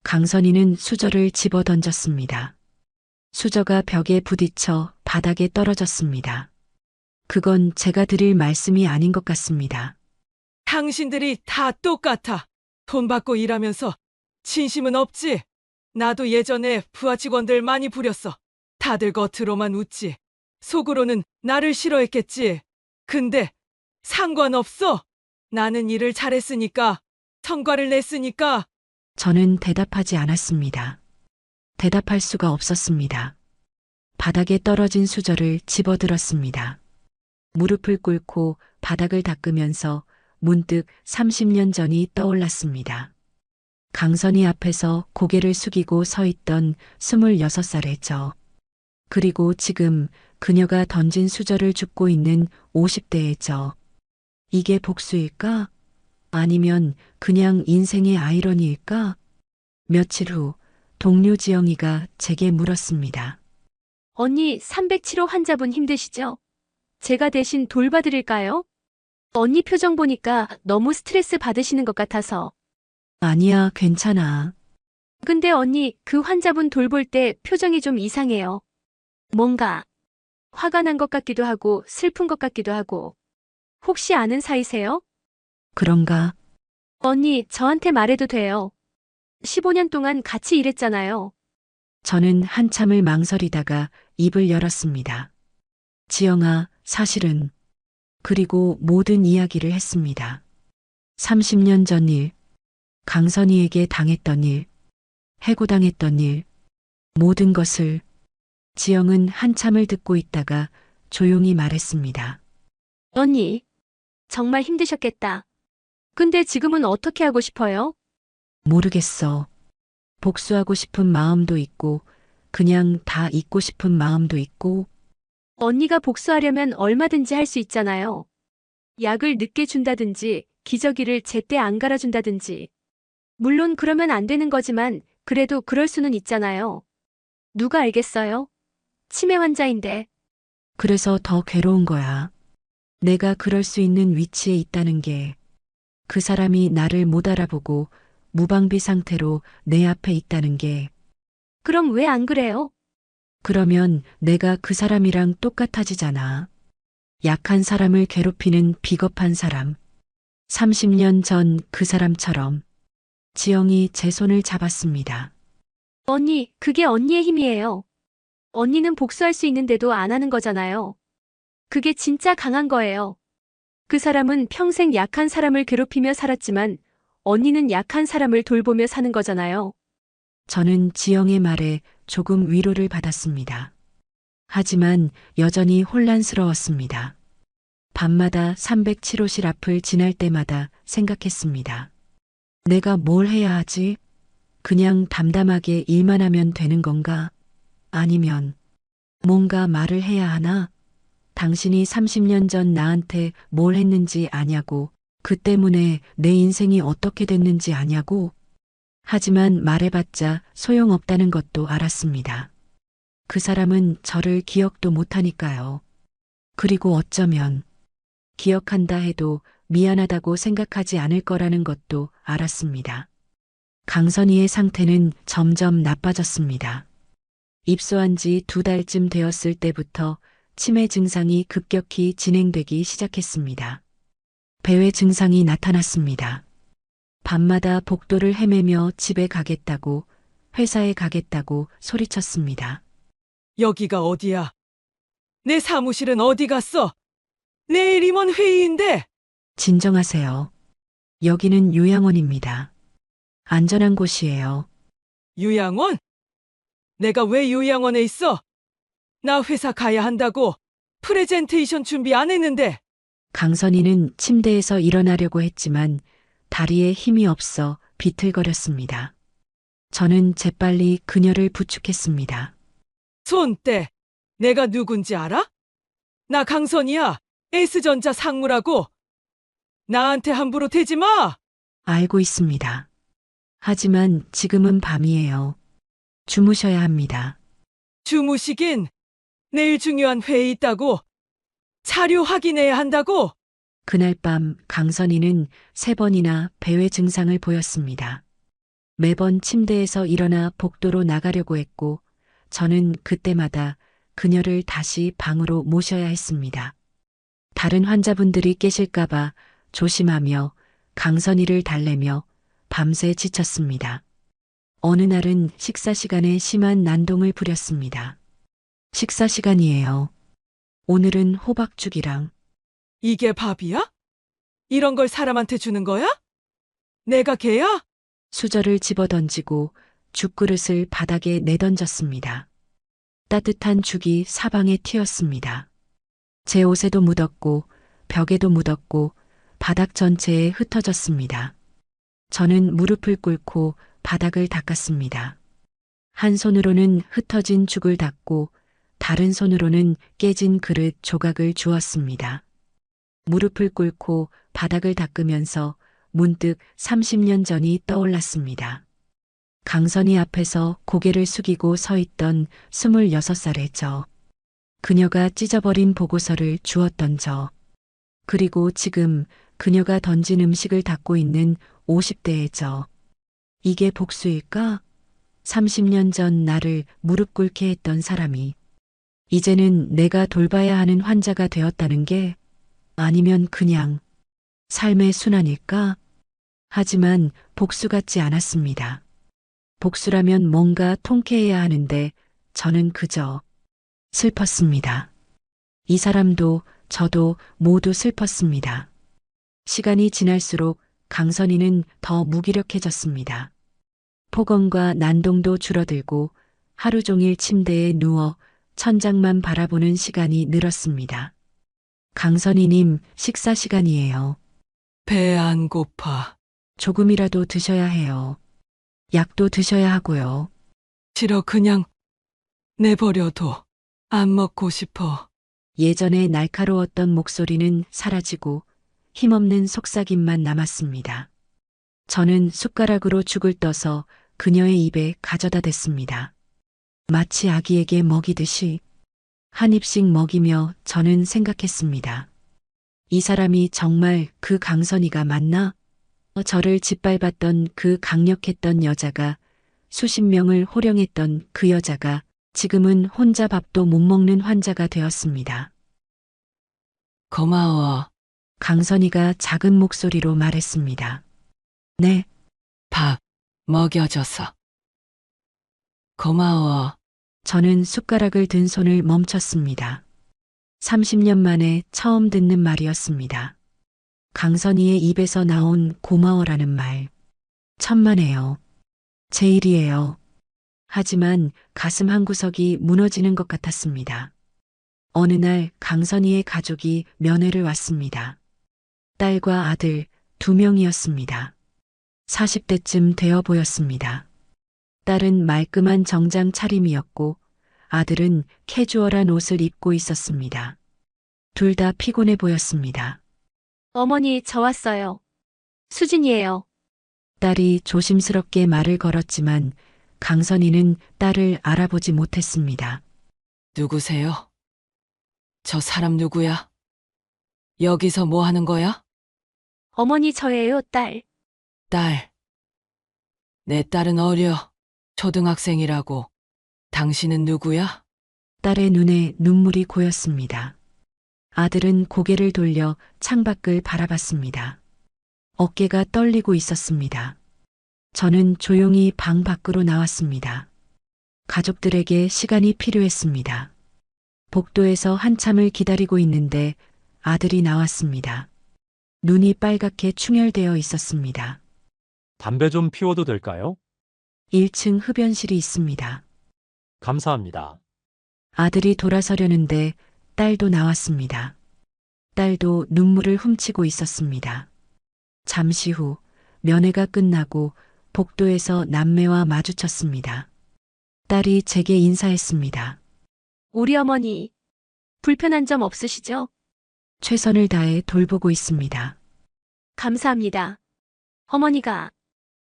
강선이는 수저를 집어 던졌습니다. 수저가 벽에 부딪혀 바닥에 떨어졌습니다. 그건 제가 드릴 말씀이 아닌 것 같습니다. 당신들이 다 똑같아. 돈 받고 일하면서 진심은 없지. 나도 예전에 부하 직원들 많이 부렸어. 다들 겉으로만 웃지. 속으로는 나를 싫어했겠지. 근데 상관없어. 나는 일을 잘했으니까, 성과를 냈으니까. 저는 대답하지 않았습니다. 대답할 수가 없었습니다. 바닥에 떨어진 수저를 집어들었습니다. 무릎을 꿇고 바닥을 닦으면서 문득 30년 전이 떠올랐습니다. 강선이 앞에서 고개를 숙이고 서 있던 26살의 저. 그리고 지금 그녀가 던진 수저를 줍고 있는 50대의 저. 이게 복수일까? 아니면 그냥 인생의 아이러니일까? 며칠 후 동료 지영이가 제게 물었습니다. 언니 307호 환자분 힘드시죠? 제가 대신 돌봐드릴까요? 언니 표정 보니까 너무 스트레스 받으시는 것 같아서. 아니야, 괜찮아. 근데 언니 그 환자분 돌볼 때 표정이 좀 이상해요. 뭔가 화가 난 것 같기도 하고 슬픈 것 같기도 하고. 혹시 아는 사이세요? 그런가? 언니 저한테 말해도 돼요. 15년 동안 같이 일했잖아요. 저는 한참을 망설이다가 입을 열었습니다. 지영아, 사실은. 그리고 모든 이야기를 했습니다. 30년 전 일, 강선이에게 당했던 일, 해고당했던 일, 모든 것을. 지영은 한참을 듣고 있다가 조용히 말했습니다. 언니, 정말 힘드셨겠다. 근데 지금은 어떻게 하고 싶어요? 모르겠어. 복수하고 싶은 마음도 있고, 그냥 다 잊고 싶은 마음도 있고. 언니가 복수하려면 얼마든지 할 수 있잖아요. 약을 늦게 준다든지, 기저귀를 제때 안 갈아준다든지. 물론 그러면 안 되는 거지만, 그래도 그럴 수는 있잖아요. 누가 알겠어요? 치매 환자인데. 그래서 더 괴로운 거야. 내가 그럴 수 있는 위치에 있다는 게. 그 사람이 나를 못 알아보고 무방비 상태로 내 앞에 있다는 게. 그럼 왜 안 그래요? 그러면 내가 그 사람이랑 똑같아지잖아. 약한 사람을 괴롭히는 비겁한 사람. 30년 전 그 사람처럼. 지영이 제 손을 잡았습니다. 언니, 그게 언니의 힘이에요. 언니는 복수할 수 있는데도 안 하는 거잖아요. 그게 진짜 강한 거예요. 그 사람은 평생 약한 사람을 괴롭히며 살았지만 언니는 약한 사람을 돌보며 사는 거잖아요. 저는 지영의 말에 조금 위로를 받았습니다. 하지만 여전히 혼란스러웠습니다. 밤마다 307호실 앞을 지날 때마다 생각했습니다. 내가 뭘 해야 하지? 그냥 담담하게 일만 하면 되는 건가? 아니면 뭔가 말을 해야 하나? 당신이 30년 전 나한테 뭘 했는지 아냐고, 그 때문에 내 인생이 어떻게 됐는지 아냐고. 하지만 말해봤자 소용없다는 것도 알았습니다. 그 사람은 저를 기억도 못하니까요. 그리고 어쩌면 기억한다 해도 미안하다고 생각하지 않을 거라는 것도 알았습니다. 강선이의 상태는 점점 나빠졌습니다. 입소한 지 2달쯤 되었을 때부터 치매 증상이 급격히 진행되기 시작했습니다. 배회 증상이 나타났습니다. 밤마다 복도를 헤매며 집에 가겠다고, 회사에 가겠다고 소리쳤습니다. 여기가 어디야? 내 사무실은 어디 갔어? 내일 임원 회의인데. 진정하세요. 여기는 요양원입니다. 안전한 곳이에요. 요양원? 내가 왜 요양원에 있어? 나 회사 가야 한다고. 프레젠테이션 준비 안 했는데. 강선이는 침대에서 일어나려고 했지만 다리에 힘이 없어 비틀거렸습니다. 저는 재빨리 그녀를 부축했습니다. 손 떼. 내가 누군지 알아? 나 강선이야. S전자 상무라고. 나한테 함부로 대지 마. 알고 있습니다. 하지만 지금은 밤이에요. 주무셔야 합니다. 주무시긴. 내일 중요한 회의 있다고. 자료 확인해야 한다고. 그날 밤 강선희는 3번이나 배회 증상을 보였습니다. 매번 침대에서 일어나 복도로 나가려고 했고 저는 그때마다 그녀를 다시 방으로 모셔야 했습니다. 다른 환자분들이 깨실까봐 조심하며 강선희를 달래며 밤새 지쳤습니다. 어느 날은 식사 시간에 심한 난동을 부렸습니다. 식사 시간이에요. 오늘은 호박죽이랑. 이게 밥이야? 이런 걸 사람한테 주는 거야? 내가 걔야? 수저를 집어던지고 죽그릇을 바닥에 내던졌습니다. 따뜻한 죽이 사방에 튀었습니다. 제 옷에도 묻었고 벽에도 묻었고 바닥 전체에 흩어졌습니다. 저는 무릎을 꿇고 바닥을 닦았습니다. 한 손으로는 흩어진 죽을 닦고 다른 손으로는 깨진 그릇 조각을 주었습니다. 무릎을 꿇고 바닥을 닦으면서 문득 30년 전이 떠올랐습니다. 강선희 앞에서 고개를 숙이고 서 있던 26살의 저. 그녀가 찢어버린 보고서를 주었던 저. 그리고 지금 그녀가 던진 음식을 닦고 있는 50대의 저. 이게 복수일까? 30년 전 나를 무릎 꿇게 했던 사람이 이제는 내가 돌봐야 하는 환자가 되었다는 게 아니면 그냥 삶의 순환일까? 하지만 복수 같지 않았습니다. 복수라면 뭔가 통쾌해야 하는데 저는 그저 슬펐습니다. 이 사람도 저도 모두 슬펐습니다. 시간이 지날수록 강선희는 더 무기력해졌습니다. 폭언과 난동도 줄어들고 하루 종일 침대에 누워 천장만 바라보는 시간이 늘었습니다. 강선희님, 식사 시간이에요. 배 안 고파. 조금이라도 드셔야 해요. 약도 드셔야 하고요. 싫어, 그냥 내버려둬. 안 먹고 싶어. 예전에 날카로웠던 목소리는 사라지고 힘없는 속삭임만 남았습니다. 저는 숟가락으로 죽을 떠서 그녀의 입에 가져다 댔습니다. 마치 아기에게 먹이듯이 한 입씩 먹이며 저는 생각했습니다. 이 사람이 정말 그 강선희가 맞나? 저를 짓밟았던 그 강력했던 여자가, 수십 명을 호령했던 그 여자가 지금은 혼자 밥도 못 먹는 환자가 되었습니다. 고마워. 강선희가 작은 목소리로 말했습니다. 네, 밥 먹여줘서. 고마워. 저는 숟가락을 든 손을 멈췄습니다. 30년 만에 처음 듣는 말이었습니다. 강선희의 입에서 나온 고마워라는 말. 천만에요. 제 일이에요. 하지만 가슴 한구석이 무너지는 것 같았습니다. 어느 날 강선희의 가족이 면회를 왔습니다. 딸과 아들 2명이었습니다. 40대쯤 되어 보였습니다. 딸은 말끔한 정장 차림이었고 아들은 캐주얼한 옷을 입고 있었습니다. 둘 다 피곤해 보였습니다. 어머니, 저 왔어요. 수진이에요. 딸이 조심스럽게 말을 걸었지만 강선희는 딸을 알아보지 못했습니다. 누구세요? 저 사람 누구야? 여기서 뭐 하는 거야? 어머니, 저예요, 딸. 딸. 내 딸은 어려. 초등학생이라고. 당신은 누구야? 딸의 눈에 눈물이 고였습니다. 아들은 고개를 돌려 창밖을 바라봤습니다. 어깨가 떨리고 있었습니다. 저는 조용히 방 밖으로 나왔습니다. 가족들에게 시간이 필요했습니다. 복도에서 한참을 기다리고 있는데 아들이 나왔습니다. 눈이 빨갛게 충혈되어 있었습니다. 담배 좀 피워도 될까요? 1층 흡연실이 있습니다. 감사합니다. 아들이 돌아서려는데 딸도 나왔습니다. 딸도 눈물을 훔치고 있었습니다. 잠시 후 면회가 끝나고 복도에서 남매와 마주쳤습니다. 딸이 제게 인사했습니다. 우리 어머니, 불편한 점 없으시죠? 최선을 다해 돌보고 있습니다. 감사합니다. 어머니가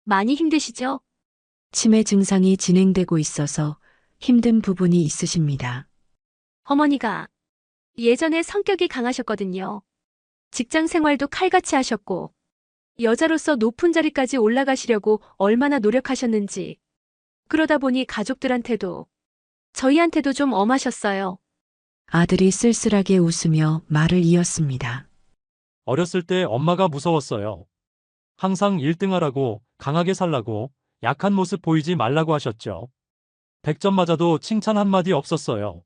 많이 힘드시죠? 치매 증상이 진행되고 있어서 힘든 부분이 있으십니다. 어머니가 예전에 성격이 강하셨거든요. 직장 생활도 칼같이 하셨고, 여자로서 높은 자리까지 올라가시려고 얼마나 노력하셨는지. 그러다 보니 가족들한테도, 저희한테도 좀 엄하셨어요. 아들이 쓸쓸하게 웃으며 말을 이었습니다. 어렸을 때 엄마가 무서웠어요. 항상 1등하라고, 강하게 살라고, 약한 모습 보이지 말라고 하셨죠. 100점 맞아도 칭찬 한마디 없었어요.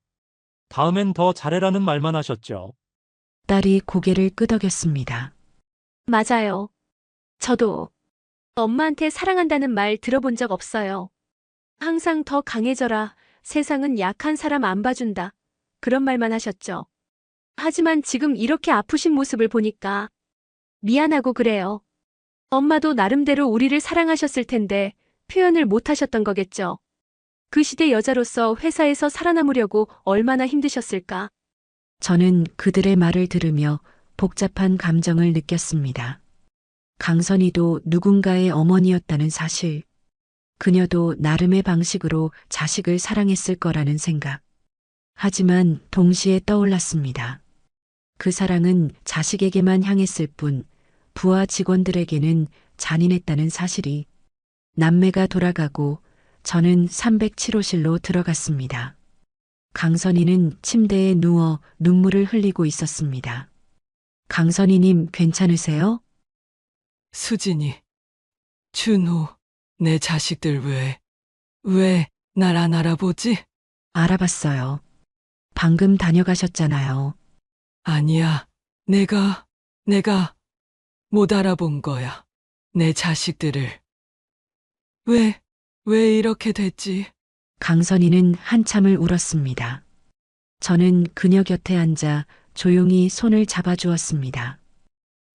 다음엔 더 잘해라는 말만 하셨죠. 딸이 고개를 끄덕였습니다. 맞아요. 저도 엄마한테 사랑한다는 말 들어본 적 없어요. 항상 더 강해져라. 세상은 약한 사람 안 봐준다. 그런 말만 하셨죠. 하지만 지금 이렇게 아프신 모습을 보니까 미안하고 그래요. 엄마도 나름대로 우리를 사랑하셨을 텐데 표현을 못 하셨던 거겠죠. 그 시대 여자로서 회사에서 살아남으려고 얼마나 힘드셨을까. 저는 그들의 말을 들으며 복잡한 감정을 느꼈습니다. 강선이도 누군가의 어머니였다는 사실, 그녀도 나름의 방식으로 자식을 사랑했을 거라는 생각. 하지만 동시에 떠올랐습니다. 그 사랑은 자식에게만 향했을 뿐 부하 직원들에게는 잔인했다는 사실이. 남매가 돌아가고 저는 307호실로 들어갔습니다. 강선이는 침대에 누워 눈물을 흘리고 있었습니다. 강선이님 괜찮으세요? 수진이, 준호, 내 자식들 왜 날 안 알아보지? 알아봤어요. 방금 다녀가셨잖아요. 아니야, 내가 못 알아본 거야. 내 자식들을. 왜 이렇게 됐지? 강선이는 한참을 울었습니다. 저는 그녀 곁에 앉아 조용히 손을 잡아주었습니다.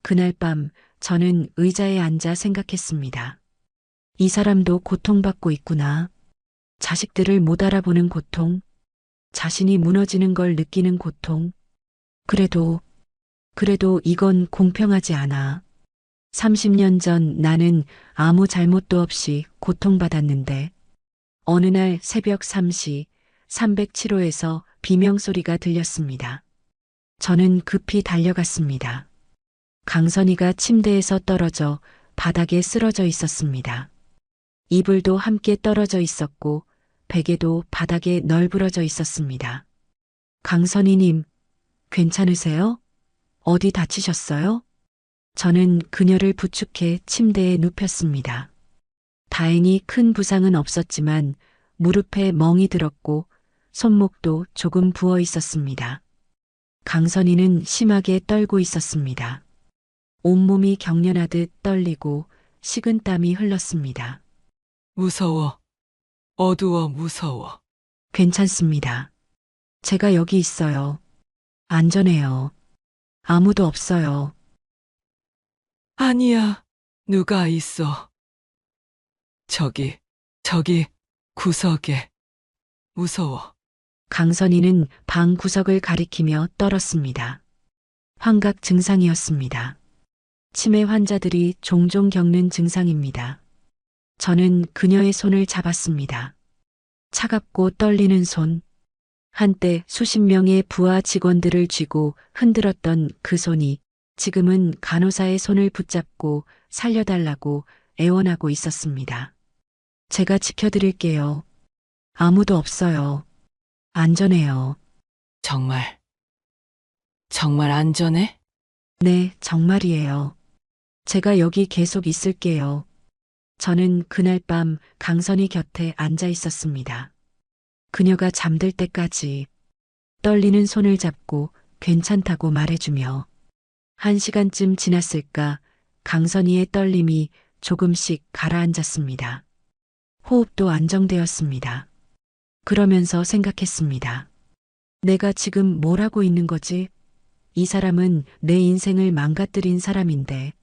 그날 밤 저는 의자에 앉아 생각했습니다. 이 사람도 고통받고 있구나. 자식들을 못 알아보는 고통, 자신이 무너지는 걸 느끼는 고통. 그래도 이건 공평하지 않아. 30년 전 나는 아무 잘못도 없이 고통받았는데, 어느 날 새벽 3시 307호에서 비명소리가 들렸습니다. 저는 급히 달려갔습니다. 강선이가 침대에서 떨어져 바닥에 쓰러져 있었습니다. 이불도 함께 떨어져 있었고 베개도 바닥에 널브러져 있었습니다. 강선이님, 괜찮으세요? 어디 다치셨어요? 저는 그녀를 부축해 침대에 눕혔습니다. 다행히 큰 부상은 없었지만 무릎에 멍이 들었고 손목도 조금 부어 있었습니다. 강선이는 심하게 떨고 있었습니다. 온몸이 경련하듯 떨리고 식은땀이 흘렀습니다. 무서워. 어두워 무서워. 괜찮습니다. 제가 여기 있어요. 안전해요. 아무도 없어요. 아니야, 누가 있어. 저기, 구석에. 무서워. 강선이는 방 구석을 가리키며 떨었습니다. 환각 증상이었습니다. 치매 환자들이 종종 겪는 증상입니다. 저는 그녀의 손을 잡았습니다. 차갑고 떨리는 손. 한때 수십 명의 부하 직원들을 쥐고 흔들었던 그 손이 지금은 간호사의 손을 붙잡고 살려달라고 애원하고 있었습니다. 제가 지켜드릴게요. 아무도 없어요. 안전해요. 정말 안전해? 네, 정말이에요. 제가 여기 계속 있을게요. 저는 그날 밤 강선이 곁에 앉아 있었습니다. 그녀가 잠들 때까지 떨리는 손을 잡고 괜찮다고 말해주며 1시간쯤 지났을까 강선이의 떨림이 조금씩 가라앉았습니다. 호흡도 안정되었습니다. 그러면서 생각했습니다. 내가 지금 뭘 하고 있는 거지? 이 사람은 내 인생을 망가뜨린 사람인데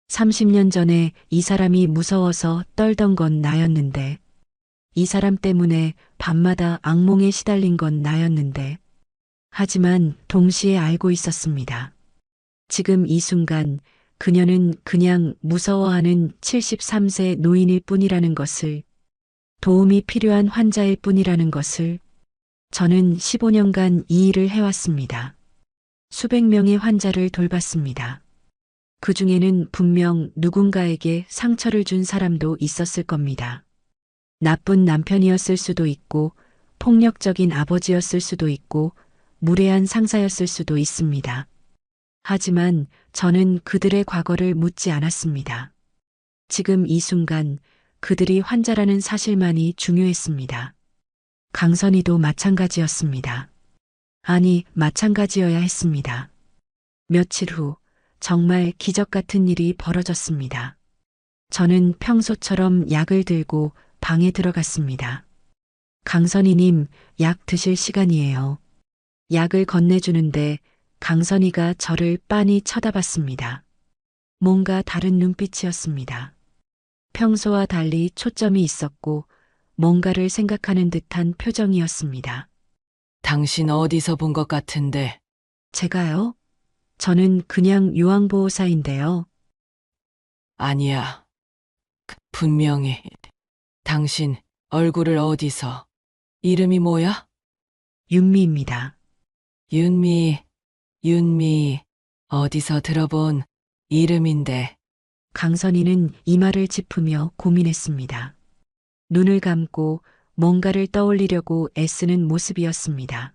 30년 전에 이 사람이 무서워서 떨던 건 나였는데 이 사람 때문에 밤마다 악몽에 시달린 건 나였는데 하지만 동시에 알고 있었습니다. 지금 이 순간 그녀는 그냥 무서워하는 73세 노인일 뿐이라는 것을, 도움이 필요한 환자일 뿐이라는 것을. 저는 15년간 이 일을 해왔습니다. 수백 명의 환자를 돌봤습니다. 그 중에는 분명 누군가에게 상처를 준 사람도 있었을 겁니다. 나쁜 남편이었을 수도 있고, 폭력적인 아버지였을 수도 있고, 무례한 상사였을 수도 있습니다. 하지만 저는 그들의 과거를 묻지 않았습니다. 지금 이 순간 그들이 환자라는 사실만이 중요했습니다. 강선희도 마찬가지였습니다. 아니, 마찬가지여야 했습니다. 며칠 후 정말 기적 같은 일이 벌어졌습니다. 저는 평소처럼 약을 들고 방에 들어갔습니다. 강선희님, 약 드실 시간이에요. 약을 건네주는데 강선희가 저를 빤히 쳐다봤습니다. 뭔가 다른 눈빛이었습니다. 평소와 달리 초점이 있었고 뭔가를 생각하는 듯한 표정이었습니다. 당신 어디서 본 것 같은데. 제가요? 저는 그냥 요양보호사인데요. 아니야. 분명히. 당신 얼굴을 어디서. 이름이 뭐야? 윤미입니다. 윤미. 어디서 들어본 이름인데. 강선희는 이마를 짚으며 고민했습니다. 눈을 감고 뭔가를 떠올리려고 애쓰는 모습이었습니다.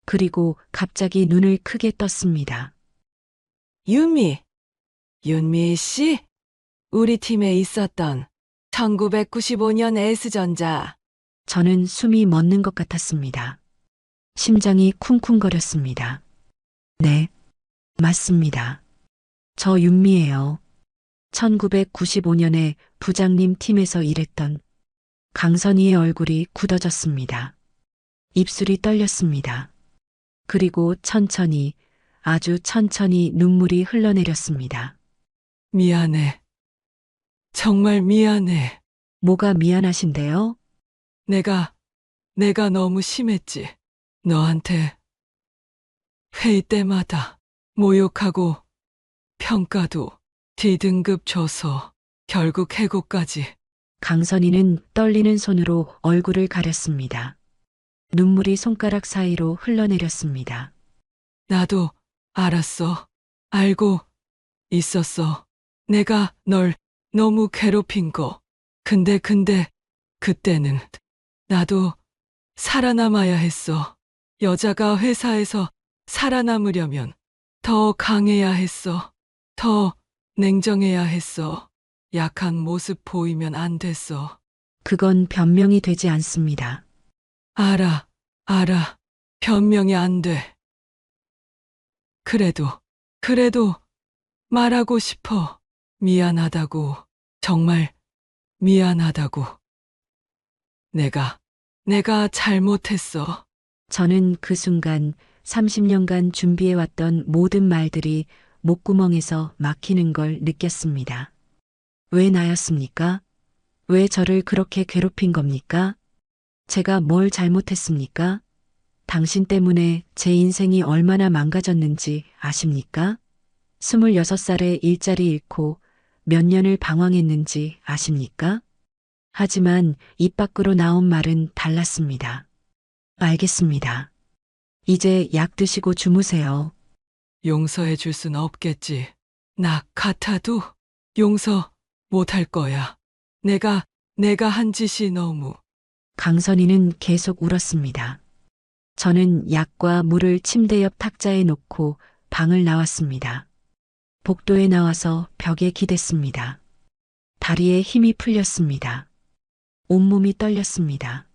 그리고 갑자기 눈을 크게 떴습니다. 윤미 씨? 우리 팀에 있었던 1995년 S전자. 저는 숨이 멎는 것 같았습니다. 심장이 쿵쿵거렸습니다. 네, 맞습니다. 저 윤미예요. 1995년에 부장님 팀에서 일했던. 강선희의 얼굴이 굳어졌습니다. 입술이 떨렸습니다. 그리고 천천히, 아주 천천히 눈물이 흘러내렸습니다. 미안해. 정말 미안해. 뭐가 미안하신데요? 내가 너무 심했지. 너한테 회의 때마다 모욕하고 평가도 D등급 줘서 결국 해고까지. 강선희는 떨리는 손으로 얼굴을 가렸습니다. 눈물이 손가락 사이로 흘러내렸습니다. 나도 알았어. 알고 있었어. 내가 널 너무 괴롭힌 거. 근데 그때는 나도 살아남아야 했어. 여자가 회사에서 살아남으려면 더 강해야 했어. 더 냉정해야 했어. 약한 모습 보이면 안 됐어. 그건 변명이 되지 않습니다. 알아. 변명이 안 돼. 그래도 말하고 싶어. 미안하다고. 정말 미안하다고. 내가 잘못했어. 저는 그 순간 30년간 준비해왔던 모든 말들이 목구멍에서 막히는 걸 느꼈습니다. 왜 나였습니까? 왜 저를 그렇게 괴롭힌 겁니까? 제가 뭘 잘못했습니까? 당신 때문에 제 인생이 얼마나 망가졌는지 아십니까? 26살에 일자리 잃고 몇 년을 방황했는지 아십니까? 하지만 입 밖으로 나온 말은 달랐습니다. 알겠습니다. 이제 약 드시고 주무세요. 용서해 줄 순 없겠지. 나 같아도 용서 못할 거야. 내가 한 짓이 너무. 강선희는 계속 울었습니다. 저는 약과 물을 침대 옆 탁자에 놓고 방을 나왔습니다. 복도에 나와서 벽에 기댔습니다. 다리에 힘이 풀렸습니다. 온몸이 떨렸습니다.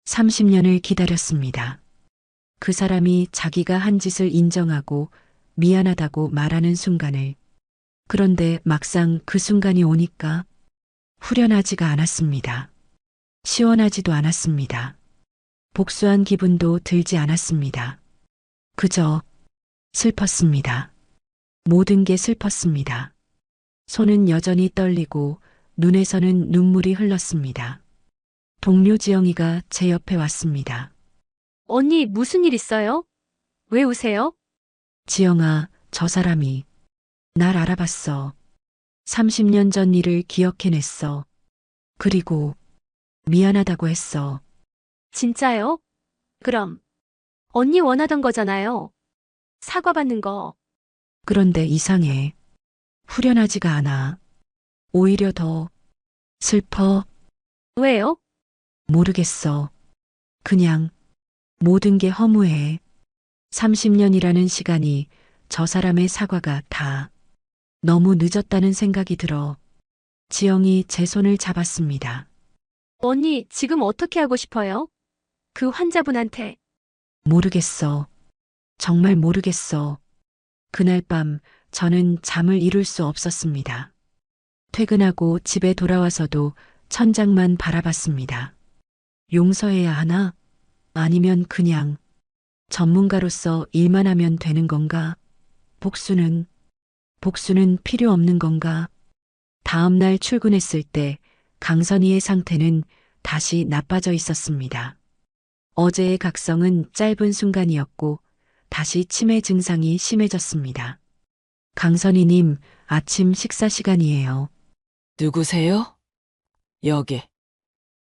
30년을 기다렸습니다. 그 사람이 자기가 한 짓을 인정하고 미안하다고 말하는 순간을. 그런데 막상 그 순간이 오니까 후련하지가 않았습니다. 시원하지도 않았습니다. 복수한 기분도 들지 않았습니다. 그저 슬펐습니다. 모든 게 슬펐습니다. 손은 여전히 떨리고 눈에서는 눈물이 흘렀습니다. 동료 지영이가 제 옆에 왔습니다. 언니, 무슨 일 있어요? 왜 우세요? 지영아, 저 사람이 날 알아봤어. 30년 전 일을 기억해냈어. 그리고 미안하다고 했어. 진짜요? 그럼 언니 원하던 거잖아요. 사과받는 거. 그런데 이상해. 후련하지가 않아. 오히려 더 슬퍼. 왜요? 모르겠어. 그냥 모든 게 허무해. 30년이라는 시간이 저 사람의 사과가 다 너무 늦었다는 생각이 들어. 지영이 제 손을 잡았습니다. 언니, 지금 어떻게 하고 싶어요? 그 환자분한테. 모르겠어. 정말 모르겠어. 그날 밤 저는 잠을 이룰 수 없었습니다. 퇴근하고 집에 돌아와서도 천장만 바라봤습니다. 용서해야 하나? 아니면 그냥 전문가로서 일만 하면 되는 건가? 복수는 필요 없는 건가? 다음 날 출근했을 때 강선희의 상태는 다시 나빠져 있었습니다. 어제의 각성은 짧은 순간이었고 다시 치매 증상이 심해졌습니다. 강선희님, 아침 식사 시간이에요. 누구세요? 여기.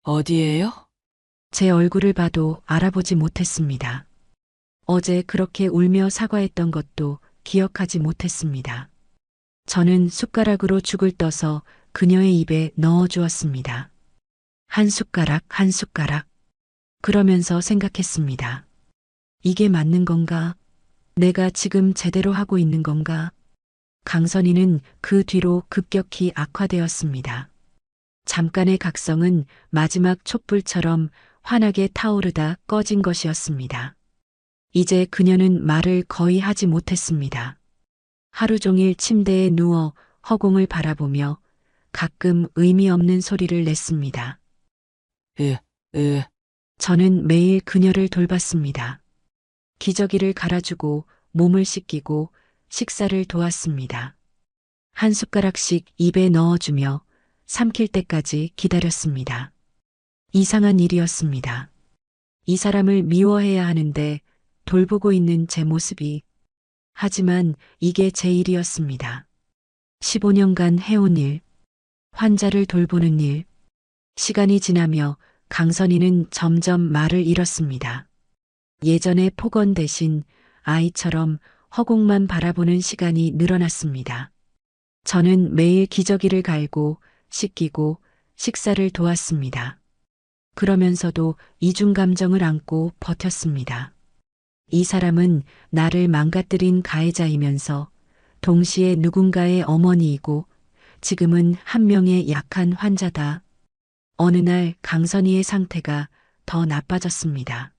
어디예요? 제 얼굴을 봐도 알아보지 못했습니다. 어제 그렇게 울며 사과했던 것도 기억하지 못했습니다. 저는 숟가락으로 죽을 떠서 그녀의 입에 넣어 주었습니다. 한 숟가락, 한 숟가락. 그러면서 생각했습니다. 이게 맞는 건가? 내가 지금 제대로 하고 있는 건가? 강선희는 그 뒤로 급격히 악화되었습니다. 잠깐의 각성은 마지막 촛불처럼 환하게 타오르다 꺼진 것이었습니다. 이제 그녀는 말을 거의 하지 못했습니다. 하루 종일 침대에 누워 허공을 바라보며 가끔 의미 없는 소리를 냈습니다. 저는 매일 그녀를 돌봤습니다. 기저귀를 갈아주고 몸을 씻기고 식사를 도왔습니다. 한 숟가락씩 입에 넣어주며 삼킬 때까지 기다렸습니다. 이상한 일이었습니다. 이 사람을 미워해야 하는데 돌보고 있는 제 모습이. 하지만 이게 제 일이었습니다. 15년간 해온 일, 환자를 돌보는 일. 시간이 지나며 강선희는 점점 말을 잃었습니다. 예전의 폭언 대신 아이처럼 허공만 바라보는 시간이 늘어났습니다. 저는 매일 기저귀를 갈고 씻기고 식사를 도왔습니다. 그러면서도 이중 감정을 안고 버텼습니다. 이 사람은 나를 망가뜨린 가해자이면서 동시에 누군가의 어머니이고 지금은 한 명의 약한 환자다. 어느 날 강선희의 상태가 더 나빠졌습니다.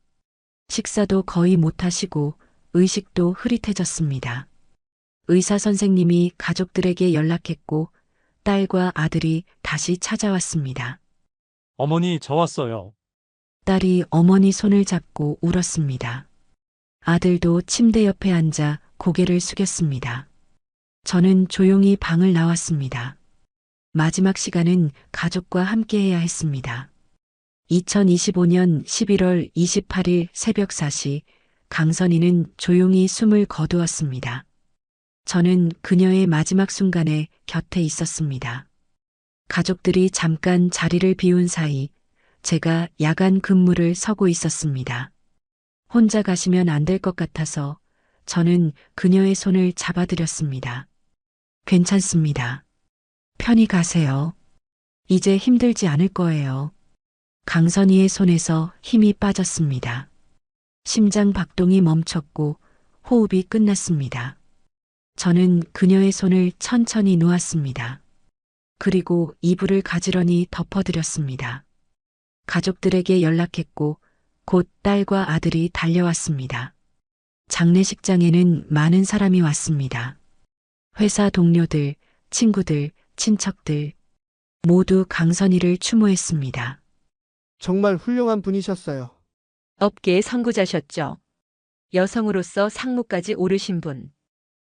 식사도 거의 못하시고 의식도 흐릿해졌습니다. 의사 선생님이 가족들에게 연락했고 딸과 아들이 다시 찾아왔습니다. 어머니, 저 왔어요. 딸이 어머니 손을 잡고 울었습니다. 아들도 침대 옆에 앉아 고개를 숙였습니다. 저는 조용히 방을 나왔습니다. 마지막 시간은 가족과 함께해야 했습니다. 2025년 11월 28일 새벽 4시 강선희는 조용히 숨을 거두었습니다. 저는 그녀의 마지막 순간에 곁에 있었습니다. 가족들이 잠깐 자리를 비운 사이 제가 야간 근무를 서고 있었습니다. 혼자 가시면 안 될 것 같아서 저는 그녀의 손을 잡아드렸습니다. 괜찮습니다. 편히 가세요. 이제 힘들지 않을 거예요. 강선희의 손에서 힘이 빠졌습니다. 심장 박동이 멈췄고 호흡이 끝났습니다. 저는 그녀의 손을 천천히 놓았습니다. 그리고 이불을 가지런히 덮어드렸습니다. 가족들에게 연락했고 곧 딸과 아들이 달려왔습니다. 장례식장에는 많은 사람이 왔습니다. 회사 동료들, 친구들, 친척들 모두 강선희를 추모했습니다. 정말 훌륭한 분이셨어요. 업계의 선구자셨죠. 여성으로서 상무까지 오르신 분.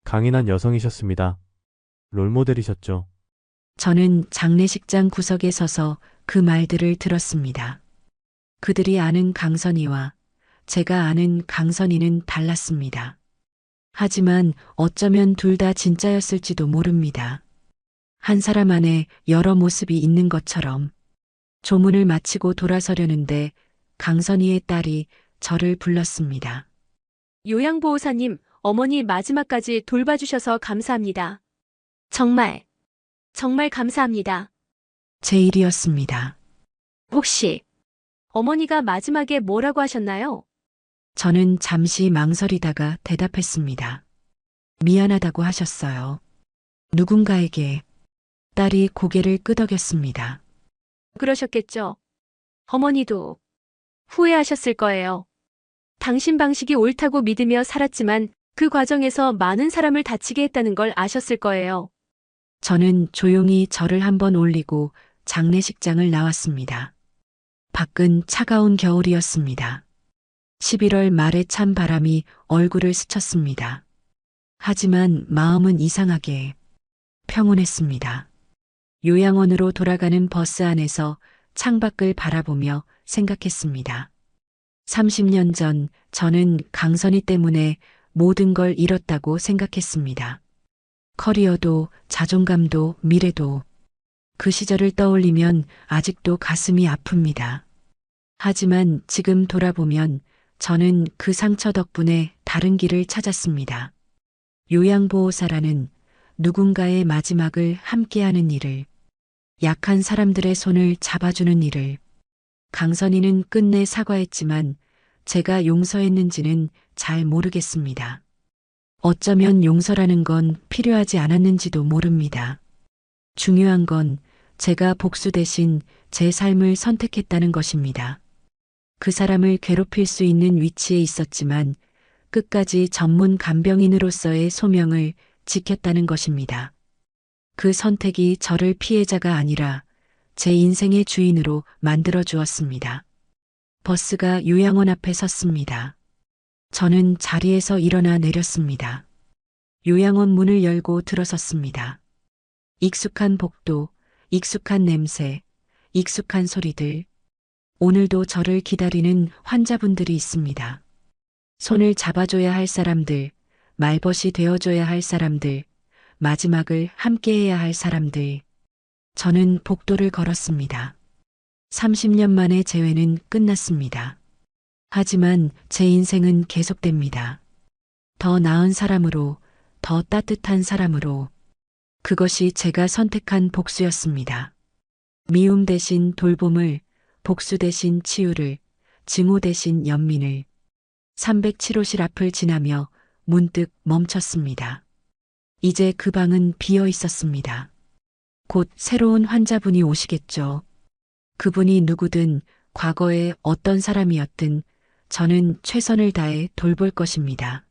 강인한 여성이셨습니다. 롤모델이셨죠. 저는 장례식장 구석에 서서 그 말들을 들었습니다. 그들이 아는 강선희와 제가 아는 강선희는 달랐습니다. 하지만 어쩌면 둘 다 진짜였을지도 모릅니다. 한 사람 안에 여러 모습이 있는 것처럼. 조문을 마치고 돌아서려는데 강선희의 딸이 저를 불렀습니다. 요양보호사님, 어머니 마지막까지 돌봐주셔서 감사합니다. 정말, 정말 감사합니다. 제 일이었습니다. 혹시 어머니가 마지막에 뭐라고 하셨나요? 저는 잠시 망설이다가 대답했습니다. 미안하다고 하셨어요. 누군가에게. 딸이 고개를 끄덕였습니다. 그러셨겠죠. 어머니도 후회하셨을 거예요. 당신 방식이 옳다고 믿으며 살았지만 그 과정에서 많은 사람을 다치게 했다는 걸 아셨을 거예요. 저는 조용히 절을 한번 올리고 장례식장을 나왔습니다. 밖은 차가운 겨울이었습니다. 11월 말의 찬 바람이 얼굴을 스쳤습니다. 하지만 마음은 이상하게 평온했습니다. 요양원으로 돌아가는 버스 안에서 창밖을 바라보며 생각했습니다. 30년 전 저는 강선희 때문에 모든 걸 잃었다고 생각했습니다. 커리어도 자존감도 미래도. 그 시절을 떠올리면 아직도 가슴이 아픕니다. 하지만 지금 돌아보면 저는 그 상처 덕분에 다른 길을 찾았습니다. 요양보호사라는 누군가의 마지막을 함께하는 일을, 약한 사람들의 손을 잡아주는 일을. 강선희는 끝내 사과했지만 제가 용서했는지는 잘 모르겠습니다. 어쩌면 용서라는 건 필요하지 않았는지도 모릅니다. 중요한 건 제가 복수 대신 제 삶을 선택했다는 것입니다. 그 사람을 괴롭힐 수 있는 위치에 있었지만 끝까지 전문 간병인으로서의 소명을 지켰다는 것입니다. 그 선택이 저를 피해자가 아니라 제 인생의 주인으로 만들어 주었습니다. 버스가 요양원 앞에 섰습니다. 저는 자리에서 일어나 내렸습니다. 요양원 문을 열고 들어섰습니다. 익숙한 복도, 익숙한 냄새, 익숙한 소리들. 오늘도 저를 기다리는 환자분들이 있습니다. 손을 잡아줘야 할 사람들, 말벗이 되어줘야 할 사람들, 마지막을 함께해야 할 사람들. 저는 복도를 걸었습니다. 30년 만에 재회는 끝났습니다. 하지만 제 인생은 계속됩니다. 더 나은 사람으로, 더 따뜻한 사람으로. 그것이 제가 선택한 복수였습니다. 미움 대신 돌봄을, 복수 대신 치유를, 증오 대신 연민을. 307호실 앞을 지나며 문득 멈췄습니다. 이제 그 방은 비어 있었습니다. 곧 새로운 환자분이 오시겠죠. 그분이 누구든 과거에 어떤 사람이었든 저는 최선을 다해 돌볼 것입니다.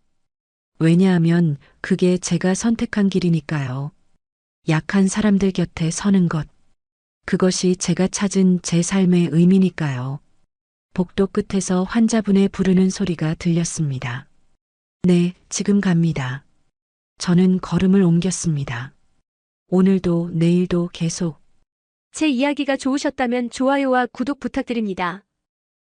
왜냐하면 그게 제가 선택한 길이니까요. 약한 사람들 곁에 서는 것. 그것이 제가 찾은 제 삶의 의미니까요. 복도 끝에서 환자분의 부르는 소리가 들렸습니다. 네, 지금 갑니다. 저는 걸음을 옮겼습니다. 오늘도 내일도 계속. 제 이야기가 좋으셨다면 좋아요와 구독 부탁드립니다.